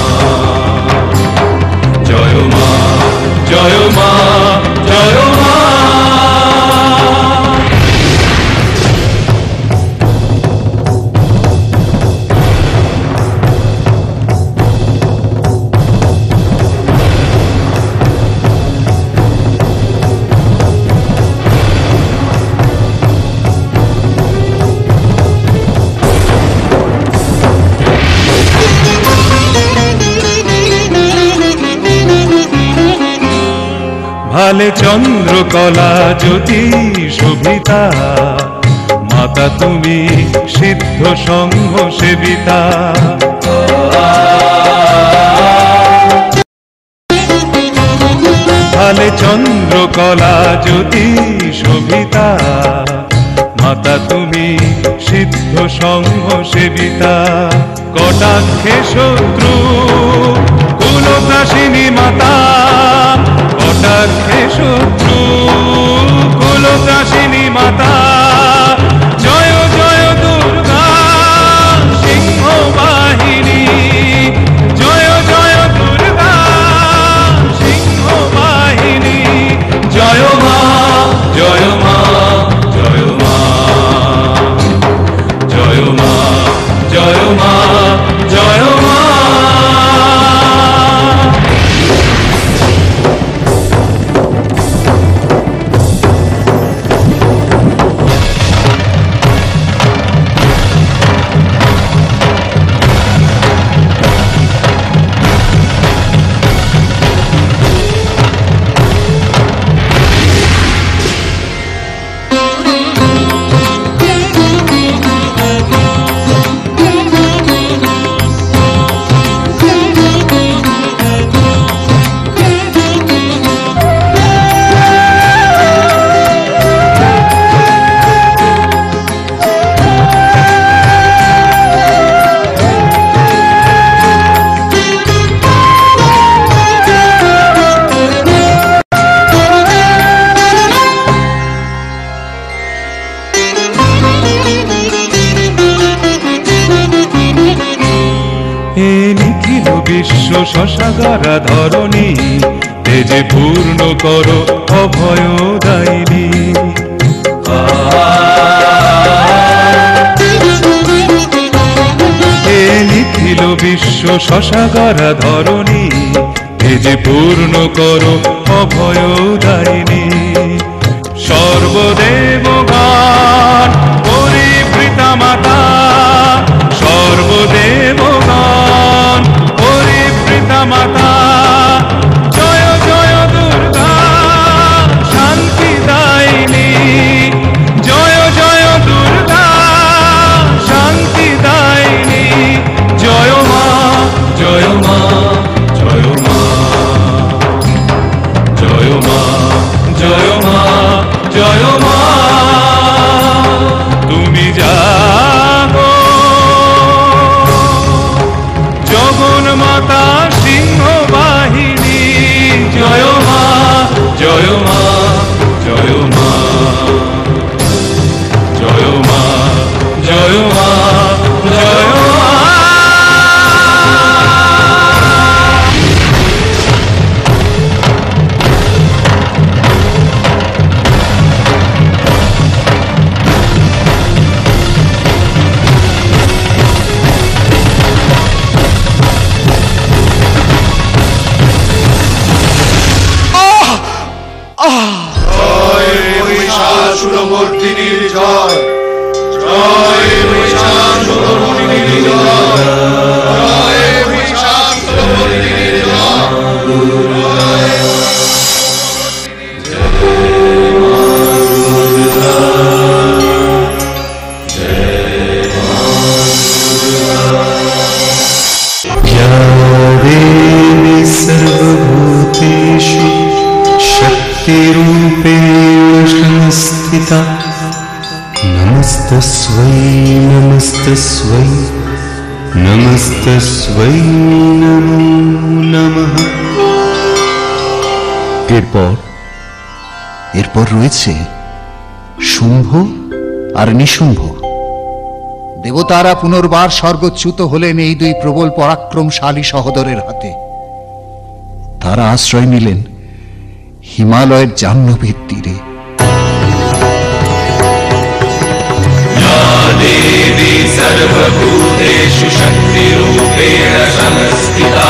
জয় মা জয় মা জয় মা। ভালে চন্দ্রকলা জ্যোতি শোভিতা, মাতা তুমি সিদ্ধ সংঘ সেবিতা, ভালে চন্দ্রকলা জ্যোতি শোভিতা, মাতা তুমি সিদ্ধ সংঘ সেবিতা, কটাক্ষে শত্রু কুলগ্রাসিনী মাতা, কটাক্ষে শত্রু কুলগ্রাসিনী মাতা, জয় জয় দুর্গা সিংহ বাহিনী, জয় জয় দুর্গা সিংহ বাহিনী, জয় মা জয় মা জয় মা জয় মা জয় মা জয় মা। বিশ্ব শশাগারা ধরণী, তেজে পূর্ণ করো অভয় দায়িনী, হে নিখিল বিশ্ব শশাগারা ধরণী, তেজে পূর্ণ করো অভয় দায়িনী, সর্বদেবগণ পরিবৃতা মাতা, সর্বদেবগণ পরিবৃতা মাতা, জয় জয় দুর্গা শান্তি দায়িনী, জয় জয় দুর্গা শান্তি দায়িনী, জয় মা জয় মা জয় মা জয় মা জয় মা জয় মা। তুমি জাগো জগন মাতা সিংহ বাহিনী, জয় মা জয় মা জয় মা জয় মা জয় মা জয় মা। জয় মহিষাসুরমর্দিনীর জয়, জয় মহিষাসুরমর্দিনীর জয়, জয় মহিষাসুরমর্দিনীর জয়। নমস্তস্मै নমস্তস্मै নমো নমঃ। এরপর রয়েছে শুম্ভ আর নিশুম্ভ। দেবতারা পুনর্বার স্বর্গচ্যুত হলেন এই দুই প্রবল পরাক্রমশালী সহোদরের হাতে। তারা আশ্রয় নিলেন হিমালয়ের জাহ্নবীর তীরে। দেবী সর্বভূতেষু শক্তিরূপেণ সংস্থিতা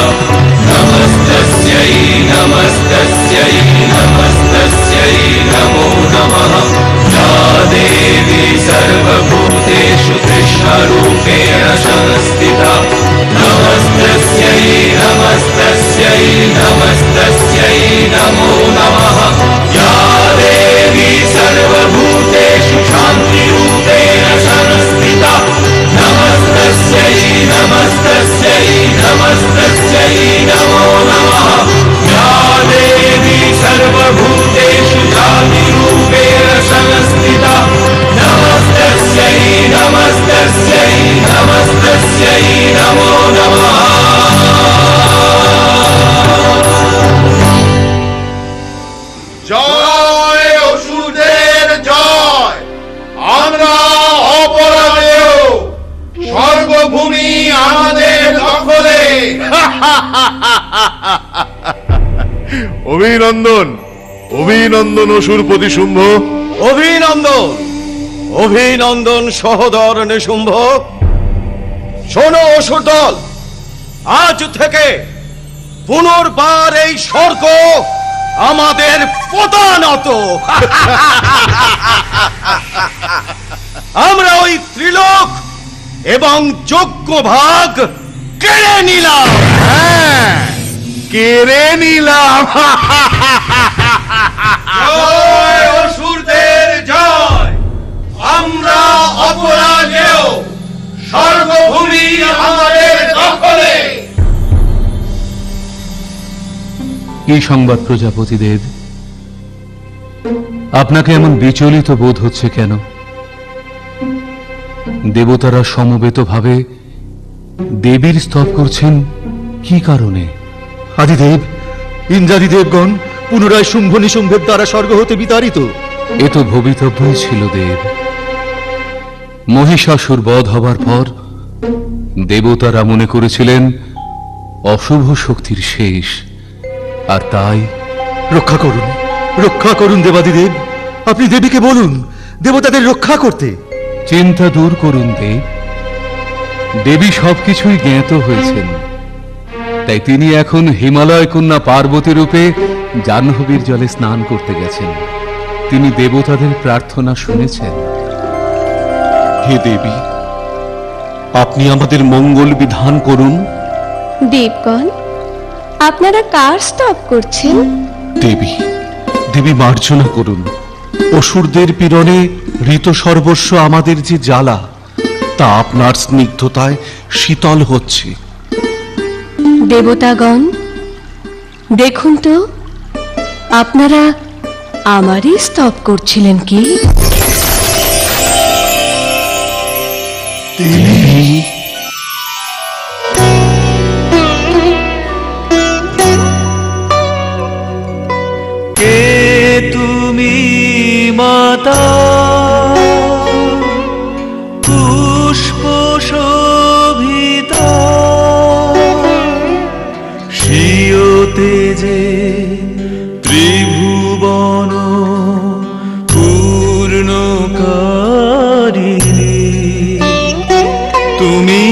নমস্তস্यै নমস্তস্यै নমস্তস্यै নমো নমঃ। या देवी सर्वभूतेषु कृष्णरूपेण संस्थिता नमस्तस्यै नमस्तस्यै नमस्तस्यै नमो नमः। या देवी सर्वभूतेषु शान्तिरूपेण संस्थिता नमस्तस्यै नमस्तस्यै नमस्तस्यै नमो नमः। या देवी सर्वभूतेषु जातिरूपेण संस्थिता नमस्तस्यै नमस्तस्यै नमस्तस्यै नमो नमः। জয় অসুরদের জয়। আমরা অপরাধেয়, স্বর্গভূমি আমাদের দখলে। অভিনন্দন অভিনন্দন অসুরপতি শুম্ভ। অভিনন্দন অভিনন্দন সহোদর নিশুম্ভ। শোনো অসুর দল, আজ থেকে পুনর্বার এই স্বর্গ আমাদের পদানত। আমরা ওই ত্রিলোক এবং যোগ্য ভাগ কেড়ে নিলাম। কেড়ে নিলাম। জয় অসুরদের জয়। আমরা অপরাজেয়, স্বর্গভূমি আমাদের দখলে। কি সংবাদ প্রজাপতিদেব? আপনাকে এমন বিচলিত বোধ হচ্ছে কেন? দেবতারা সমবেতভাবে দেবীর স্তব করছেন কি কারণে? আদিদেব, ইন্দ্রাদিদেবগণ পুনরায় শুম্ভ নিশুম্ভের দ্বারা স্বর্গ হতে বিতাড়িত। এ তো ভবিতব্যই ছিল দেব। মহিষাসুর বধ হবার পর দেবতারা মনে করেছিলেন অশুভ শক্তির শেষ, আর তাই রক্ষা করুন দেবাদিদেব। আপনি দেবীকে বলুন দেবতাদের রক্ষা করতে। চিন্তা দূর করুন দেব। দেবী সবকিছুই জ্ঞাত হয়েছেন, তাই তিনি এখন হিমালয় কন্যা পার্বতী রূপে জাহ্নবীর জলে স্নান করতে গেছেন। তিনি দেবতাদের প্রার্থনা শুনেছেন। হে দেবী, আপনি আমাদের মঙ্গল বিধান করুন। দেবগণ, আপনারা কার স্তব করছেন? দেবী দেবী মার্জনা করুন। অসুরদের পীড়নে ঋত সর্বস্ব আমাদের যে জ্বালা, তা আপনার স্নিগ্ধতায় শীতল হচ্ছে। দেবতাগণ, দেখুন তো আপনারা আমারই স্তব করছিলেন কি? কে তুমি মাতা পুষ্প শোভিতা স্বীয় তেজে ত্রিভুবন পূর্ণকারিণী। তুমি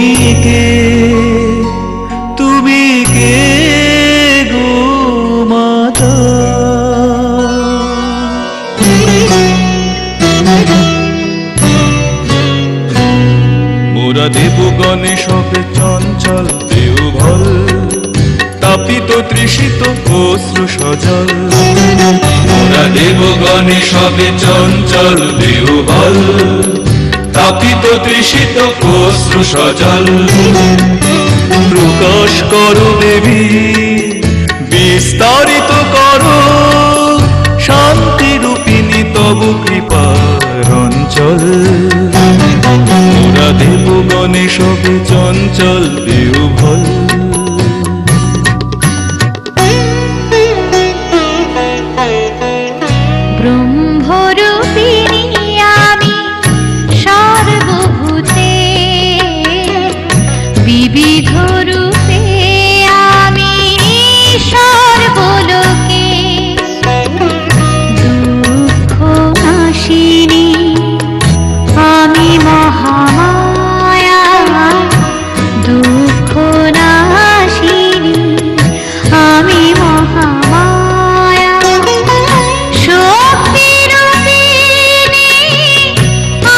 কে গো মাতা? মোরা দেবগণে সবে চঞ্চল দেওভল, তাপিত তৃষিত অশ্রু সজল। মোরা দেবগণে সবে চঞ্চল দেওভল, তাপিত তৃষিত অশ্রু সজল। প্রকাশ করো দেবী, বিস্তারিত করো শান্তি রূপিণী তব কৃপার অঞ্চল। মোরা দেব যৌবনে সবে চঞ্চল বিহ্বল। ব্রহ্মরূপিণী আমি সর্বভূতে, বিবিধ রূপে আমি সর্বলোকে, দুঃখ নাশিনী আমি মহামায়া, দুঃখ নাশিনী আমি মহামায়া, শক্তি রূপিণী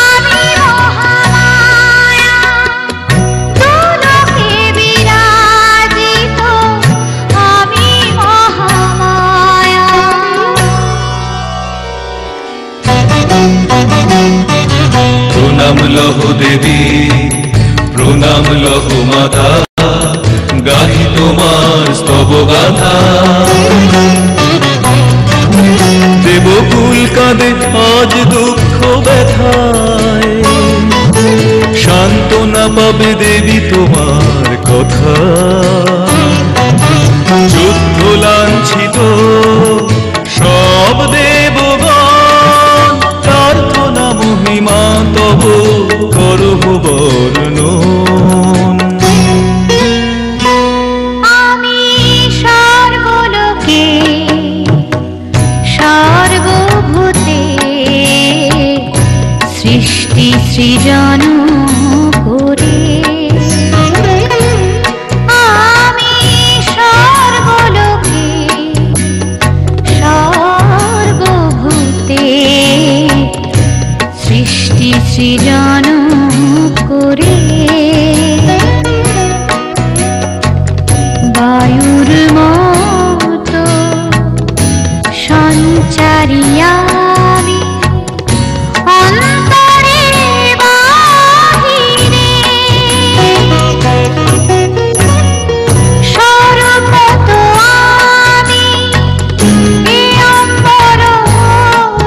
আমি মহামায়া, দুলোকে বিরাজিত আমি মহামায়া। প্রণাম লহ দেবী, প্রণাম লহ মাতা, গাহি তোমার স্তব গাথা। দেবকুল কাঁদে আজ দুঃখ ব্যথায়, সান্ত্বনা পাবে দেবী তোমার কথা। যুদ্ধ লাঞ্ছিত সব দেবগণ, প্রার্থনা মহিমা তব করব বর্ণন। আমি সর্বলোকে সর্বভূতে সৃষ্টি সৃজন করে, আমি সর্বলোকে সর্বভূতে সৃষ্টি সৃজন করে, বায়ুর মতো সঞ্চারিয়া আমি অন্তরে বাহিরে, সর্বত আমি এ অম্বর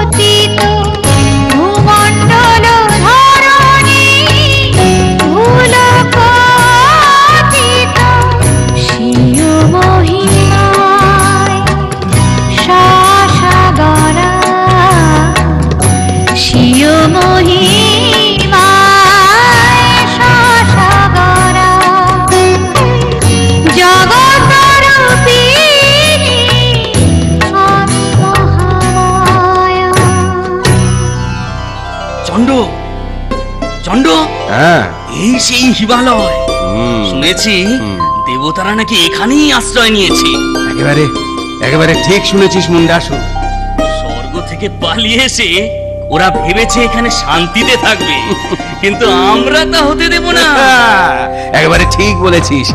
অতীত, ভূমণ্ডল ধরণী ভুলক অতীত, স্বীয় মহিমায় সাসাগরা, স্বীয় মহিমায় সাসাগরা, জগৎরূপিণী আমি মহামায়া। চন্ড, চন্ড, হ্যাঁ, এই সেই হিমালয়। শুনেছি দেবতারা নাকি এখানেই আশ্রয় নিয়েছে। একেবারে একেবারে ঠিক শুনেছিস মুন্ডাসু। স্বর্গ থেকে পালিয়ে এসে ওরা ভেবেছে এখানে শান্তিতে থাকবে, কিন্তু আমরা তা হতে দেব না। একেবারে ঠিক বলেছিস।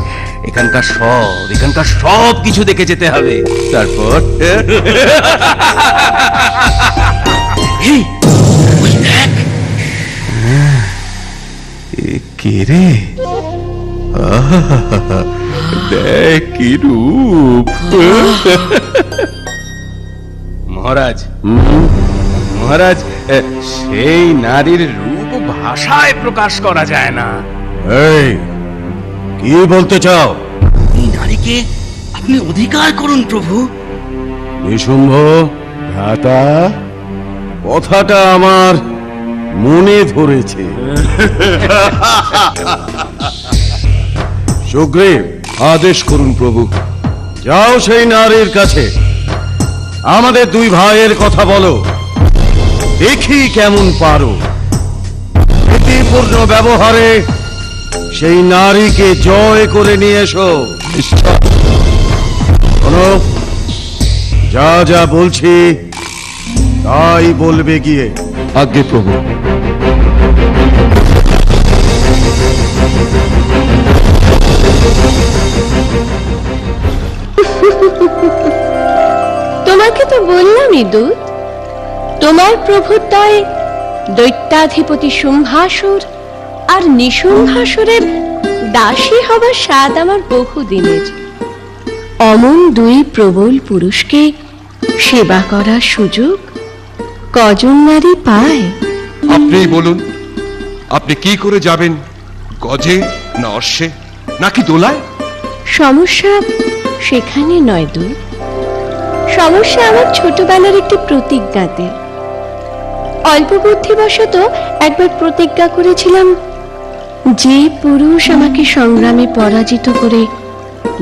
এখানকার সব কিছু দেখে যেতে হবে, তারপর এই, ওই দেখ, কে রে? দেখ কি রূপ! মহারাজ, মহারাজ, সেই নারীর রূপ ভাষায় প্রকাশ করা যায় না। এই কি বলতে চাও? এই নারীকে আপনি অধিকার করুন প্রভু। নিশুম্ভ ভ্রাতা, কথাটা আমার মনে ধরেছে। সুগ্রীব, আদেশ করুন প্রভু। যাও সেই নারীর কাছে, আমাদের দুই ভাইয়ের কথা বলো, দেখি কেমন পারো। প্রীতিপূর্ণ ব্যবহারে সেই নারীকে জয় করে নিয়ে এসো। শোনো, যা যা বলছি তাই বলবে গিয়ে। আজ্ঞে প্রভু। তোমাকে তো বললামই দূত, তোমার প্রভুত্বয় দৈত্যাধিপতি শুম্ভাসুর আর নিশুম্ভাসুরের দাসী হবার স্বাদ আমার বহুদিনের। অমন দুই প্রবল পুরুষকে সেবা করার সুযোগ কজন নারী পায়? আপনি বলুন, আপনি কি করে যাবেন গজে না অশ্বে নাকি দোলায়? সমস্যা সেখানে নয় দূর, সমস্যা আমার ছোটবেলার একটি প্রতিজ্ঞাতে। অল্প বুদ্ধিবশত একবার প্রতিজ্ঞা করেছিলাম, যে পুরুষ আমাকে সংগ্রামে পরাজিত করে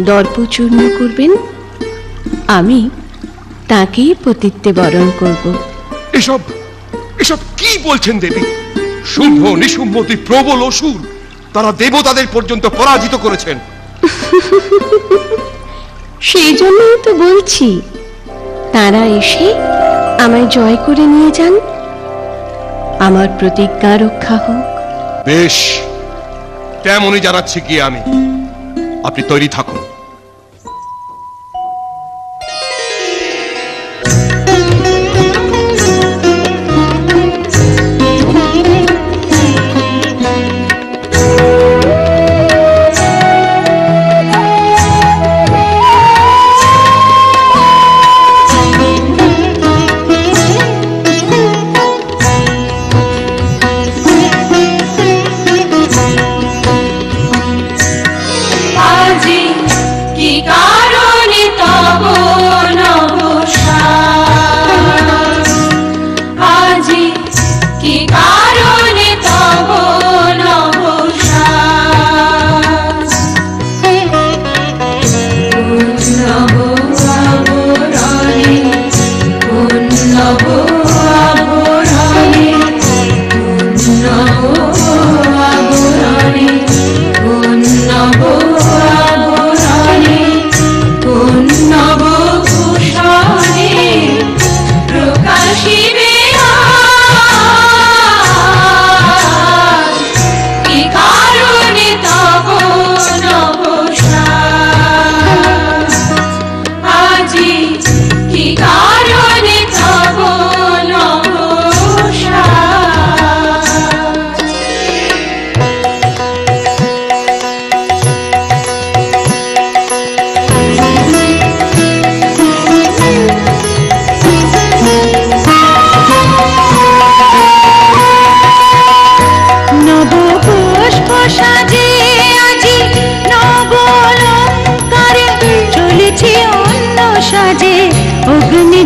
দর্পচূর্ণ করবেন আমি তাকেই পতিত্বে বরণ করব। এসব এসব কি বলছেন দেবী? শুম্ভ নিশুম্ভতি প্রবল অসুর, তারা দেবতাদের পর্যন্ত পরাজিত করেছেন। সেই জন্যই তো বলছি, তারা এসে আমায় জয় করে নিয়ে যান, আমার প্রতিজ্ঞা রক্ষা হোক। বেশ, তেমনই জানাচ্ছি কি আমি। আপনি তৈরি থাকুন।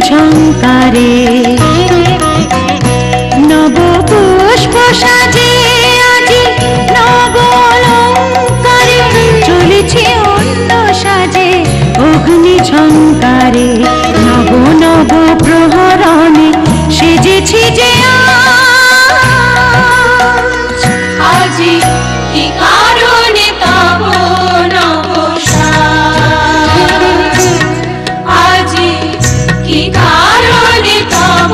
ঝঙ্কারে নব পুষ্প সাজে আজি নবলঙ্কারে চলেছে অন্য সাজে অগ্নি ঝঙ্কারে নব নব প্রহরণে সেজেছি যে আজি কি কারণে তব নবসাজ আজি কি কারণে তব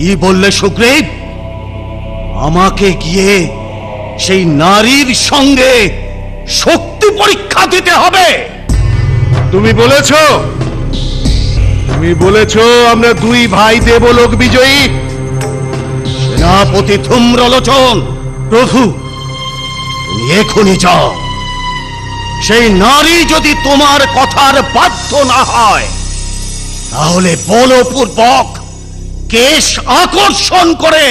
কি বললে সুগ্রীব? আমাকে গিয়ে সেই নারীর সঙ্গে শক্তি পরীক্ষা দিতে হবে? তুমি বলেছ আমরা দুই ভাই দেবলোক বিজয়ী। সেনাপতি ধূম্রলোচন, প্রভু তুমি এখনই যাও। সেই নারী যদি তোমার কথার বাধ্য না হয়, তাহলে বলপূর্বক কেশ আকর্ষণ করে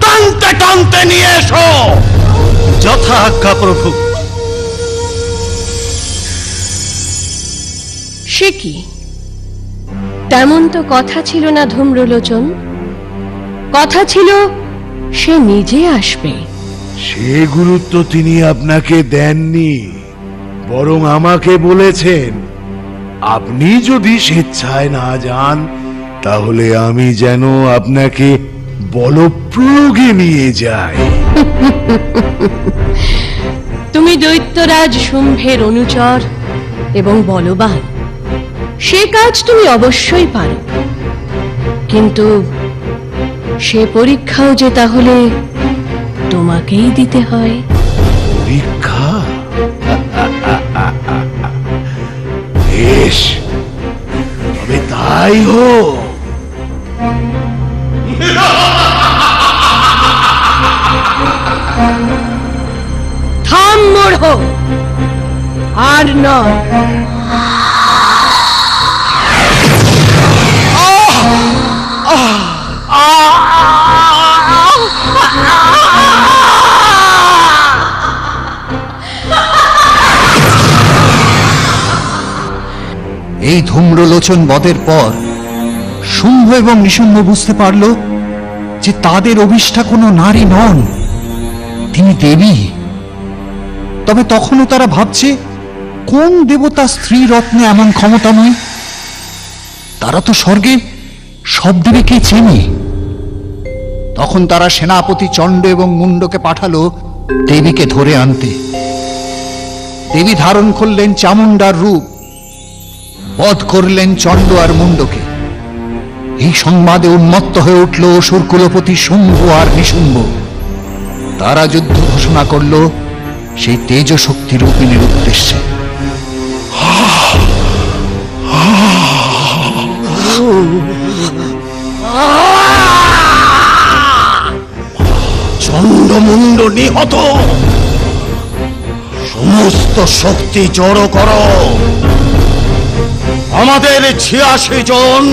টানতে টানতে নিয়ে এসো। যথা আজ্ঞা প্রভু। সে কি? তেমন তো কথা ছিল না ধূম্রলোচন। কথা ছিল সে নিজে আসবে। সে গুরুত্ব তিনি আপনাকে দেননি, বরং আমাকে বলেছেন আপনি যদি স্বেচ্ছায় না যান তাহলে আমি যেন আপনাকে বলপ্রয়োগে নিয়ে যাই। তুমি দৈত্যরাজ শুম্ভের অনুচর এবং বলবান, সে কাজ তুমি অবশ্যই পারো, কিন্তু সে পরীক্ষাও যে তাহলে তোমাকেই দিতে হয়। পরীক্ষা? বেশ, তবে তাই হোক। থাম মূঢ়, আর নয়। এই ধূম্রলোচন বধের পর শুম্ভ এবং নিশুম্ভ বুঝতে পারল যে তাদের অভিষ্ঠা কোনো নারী নন, তিনি দেবী। তবে তখনও তারা ভাবছে কোন দেবতা স্ত্রী রত্নে এমন ক্ষমতা নয়। তারা তো স্বর্গে সব দেবীকে চেনে। তখন তারা সেনাপতি চণ্ড এবং মুণ্ডকে পাঠালো দেবীকে ধরে আনতে। দেবী ধারণ করলেন চামুণ্ডার রূপ, বধ করলেন চণ্ড আর মুণ্ডকে। এই সংবাদে উন্মত্ত হয়ে উঠল অসুর কুলপতি শুম্ভ আর নিশুম্ভ। তারা যুদ্ধ ঘোষণা করল সেই তেজ শক্তি রূপিণীর উদ্দেশ্যে। চণ্ডমুণ্ড নিহত, সমস্ত শক্তি জড়ো করো। আমাদের ৮৬ জন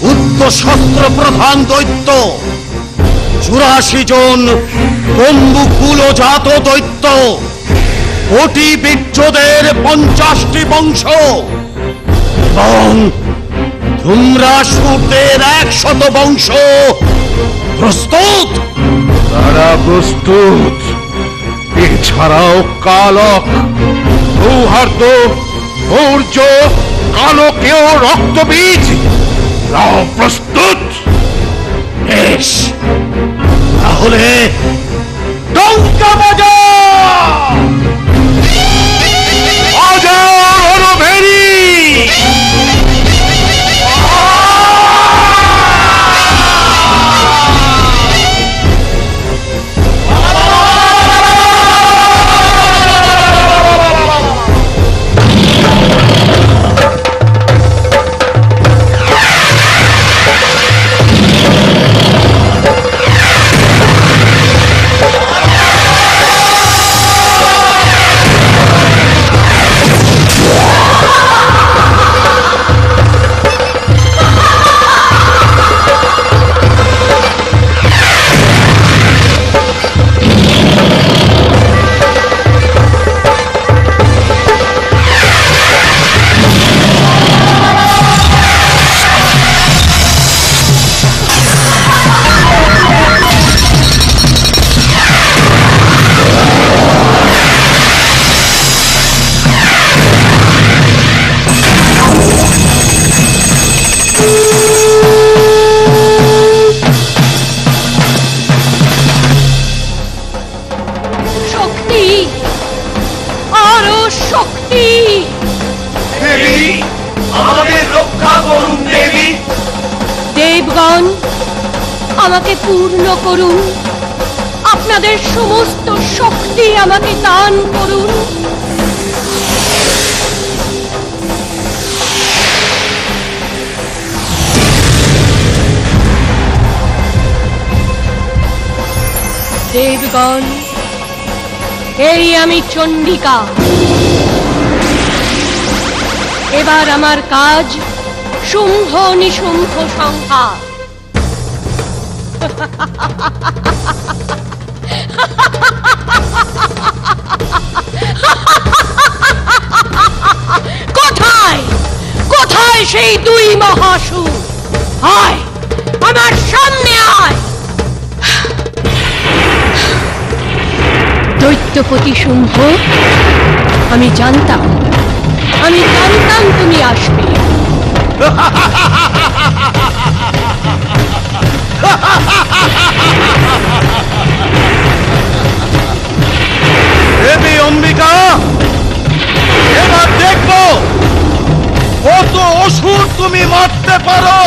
উচ্চশস্ত্র প্রধান দৈত্য, ৮৪ জন কম্বুকুলজাত দৈত্য, কোটি বীর্যদের ৫০টি বংশ এবং ধূম্রাসুরদের ১০০ বংশ প্রস্তুত? তারা প্রস্তুত। এছাড়াও কালক, সৌহার্দ, সূর্য, কালকেও রক্তবীজ প্রস্তুত। বেশ, তাহলে ডঙ্কা বাজাও। আমাকে পূর্ণ করুন, আপনাদের সমস্ত শক্তি আমাকে দান করুন। দেবগণ, এই আমি চণ্ডিকা। এবার আমার কাজ শুম্ভ নিশুম্ভ সংহার। কোথায় কোথায় সেই দুই মহাসুর? আয়, আমার সামনে আয়। দৈত্যপতি শুম্ভ, আমি জানতাম তুমি আসবে। দেবী অম্বিকা, এবার দেখবো কত অসুর তুমি মারতে পারো।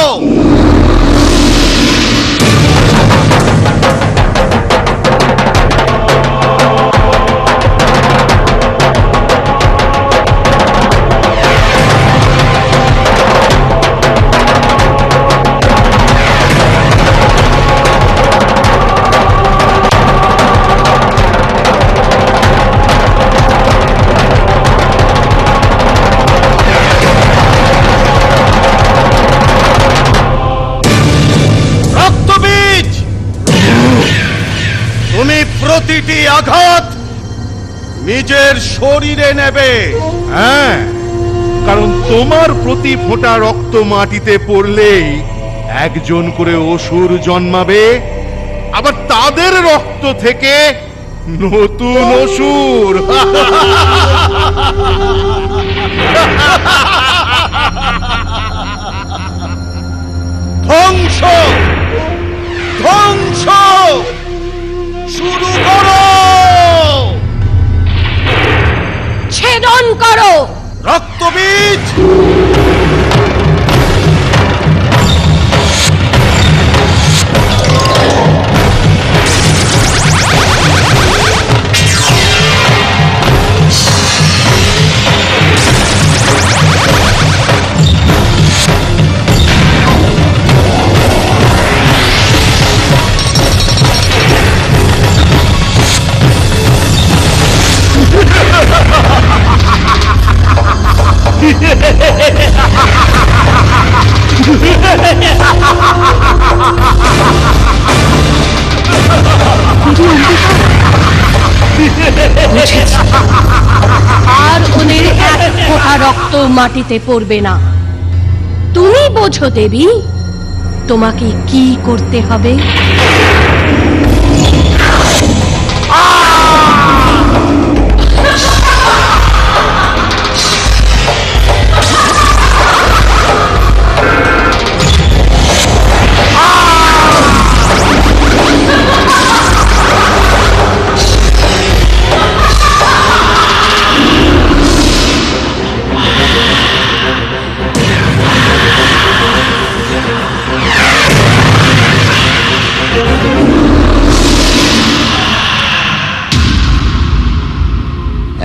প্রতিটি আঘাত নিজের শরীরে নেবে। হ্যাঁ, কারণ তোমার প্রতি ফোঁটা রক্ত মাটিতে পড়লেই একজন করে অসুর জন্মাবে, আবার তাদের রক্ত থেকে নতুন অসুর। ধ্বংস ধ্বংস শুরু করো। ছেদন করো রক্তবীজ। আর ওদের এক ফোঁটা রক্ত মাটিতে পড়বে না। তুমি বোঝো দেবী, তোমাকে কি করতে হবে।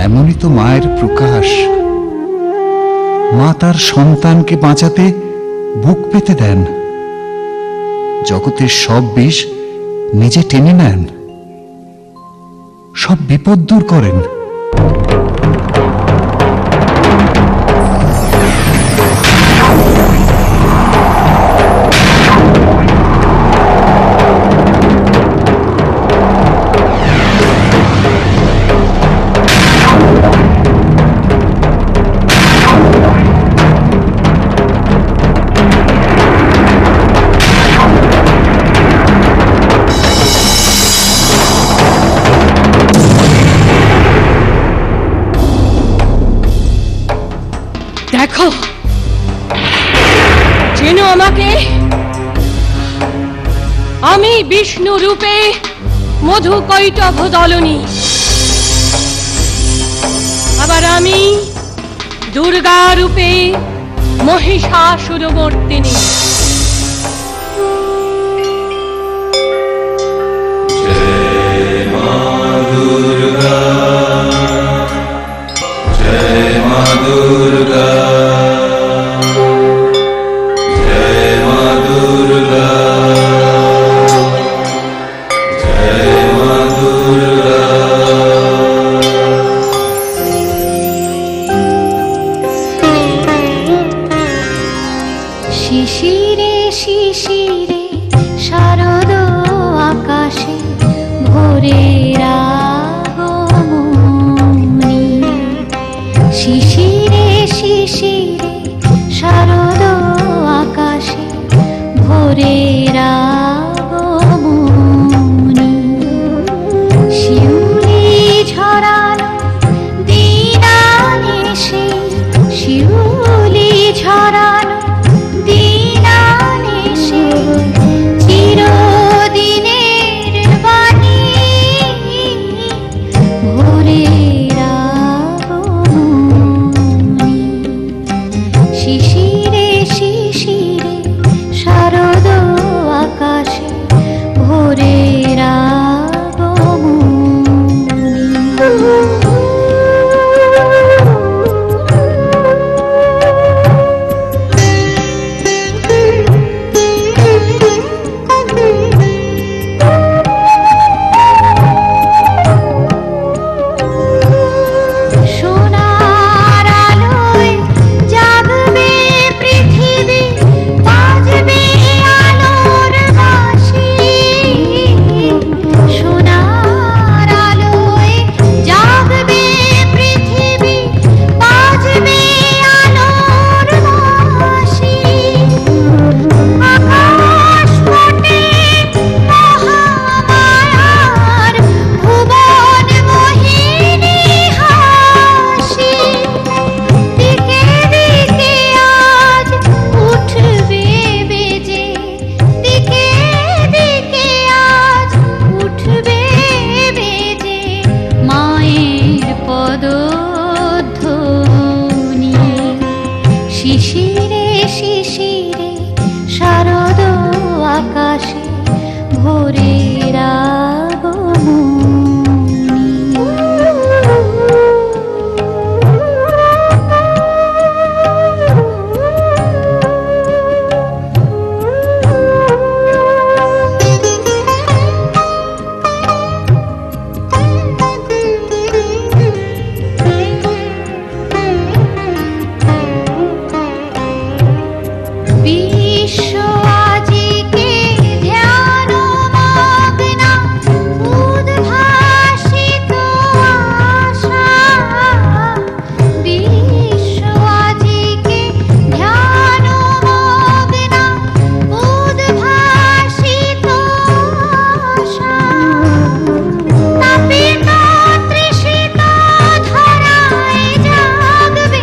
এমনই তো মায়ের প্রকাশ। মা তার সন্তানকে বাঁচাতে বুক পেতে দেন, জগতের সব বিষ নিজে টেনে নেন, সব বিপদ দূর করেন। দেখো, চেনো আমাকে? আমি বিষ্ণু রূপে মধুকৈটভ দলনী, আবার আমি দুর্গা রূপে মহিষাসুরমর্দিনী। দুর্গা জয় মা দুর্গা জয় মা দুর্গা জয় মা দুর্গা। শিশিরে শিশিরে শারদ আকাশে ভোরের আগমনী। শিশিরে শিশিরে শারদ আকাশে ভোরের আগমনী। শিউলি ঝরানো দিনানিশে শিউলি ঝরানো দিনানিশে চিরদিনের বাণী ভোরের আগমনী। শিশিরে শিশিরে শারদ আকাশে ভোরের সোনার আলোয় জাগবে পৃথিবী, বাজবে আলোর বাঁশি। সোনার আলোয় জাগবে পৃথিবী, বাজবে আলোর বাঁশি। আকাশ পটে মহামায়ার ভুবন মোহিনী হাসি। দিকে দিকে আজ উঠবে বেজে, দিকে দিকে আজ উঠবে বেজে মায়ের পদধ্বনি। শিশিরে শিশিরে শারদ আকাশে ভোরের আগমনী। বিশ্ব আজিকে ধ্যান মগ্না, উদ্ভাসিত আশা। বিশ্ব আজিকে ধ্যান মগ্না, উদ্ভাসিত আশা। তাপিত তৃষিত ধরায় জাগবে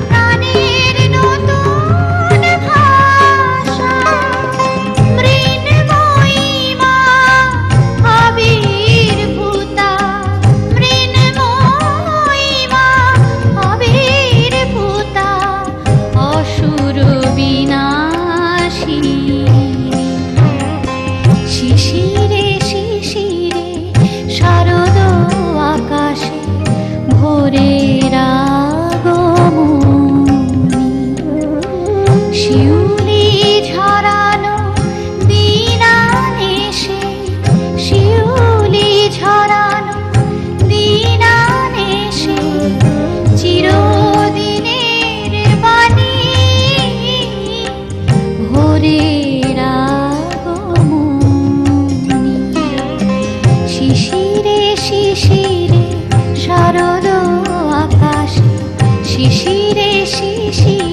প্রাণের নতুন ভাষা। মৃন্ময়ী মা আবির্ভূতা, মৃন্ময়ী মা আবির্ভূতা, অসুর বিনাশিনী। শিশিরে শিশিরে শারদ আকাশে ভোরের আগমনী। শিউলি ঝরানো দিনানিশে শিউলি ঝরানো দিনানিশে চিরদিনের বাণী ভোরের আগমনী। শিশিরে শিশিরে শারদ আকাশে শিশিরে শিশিরে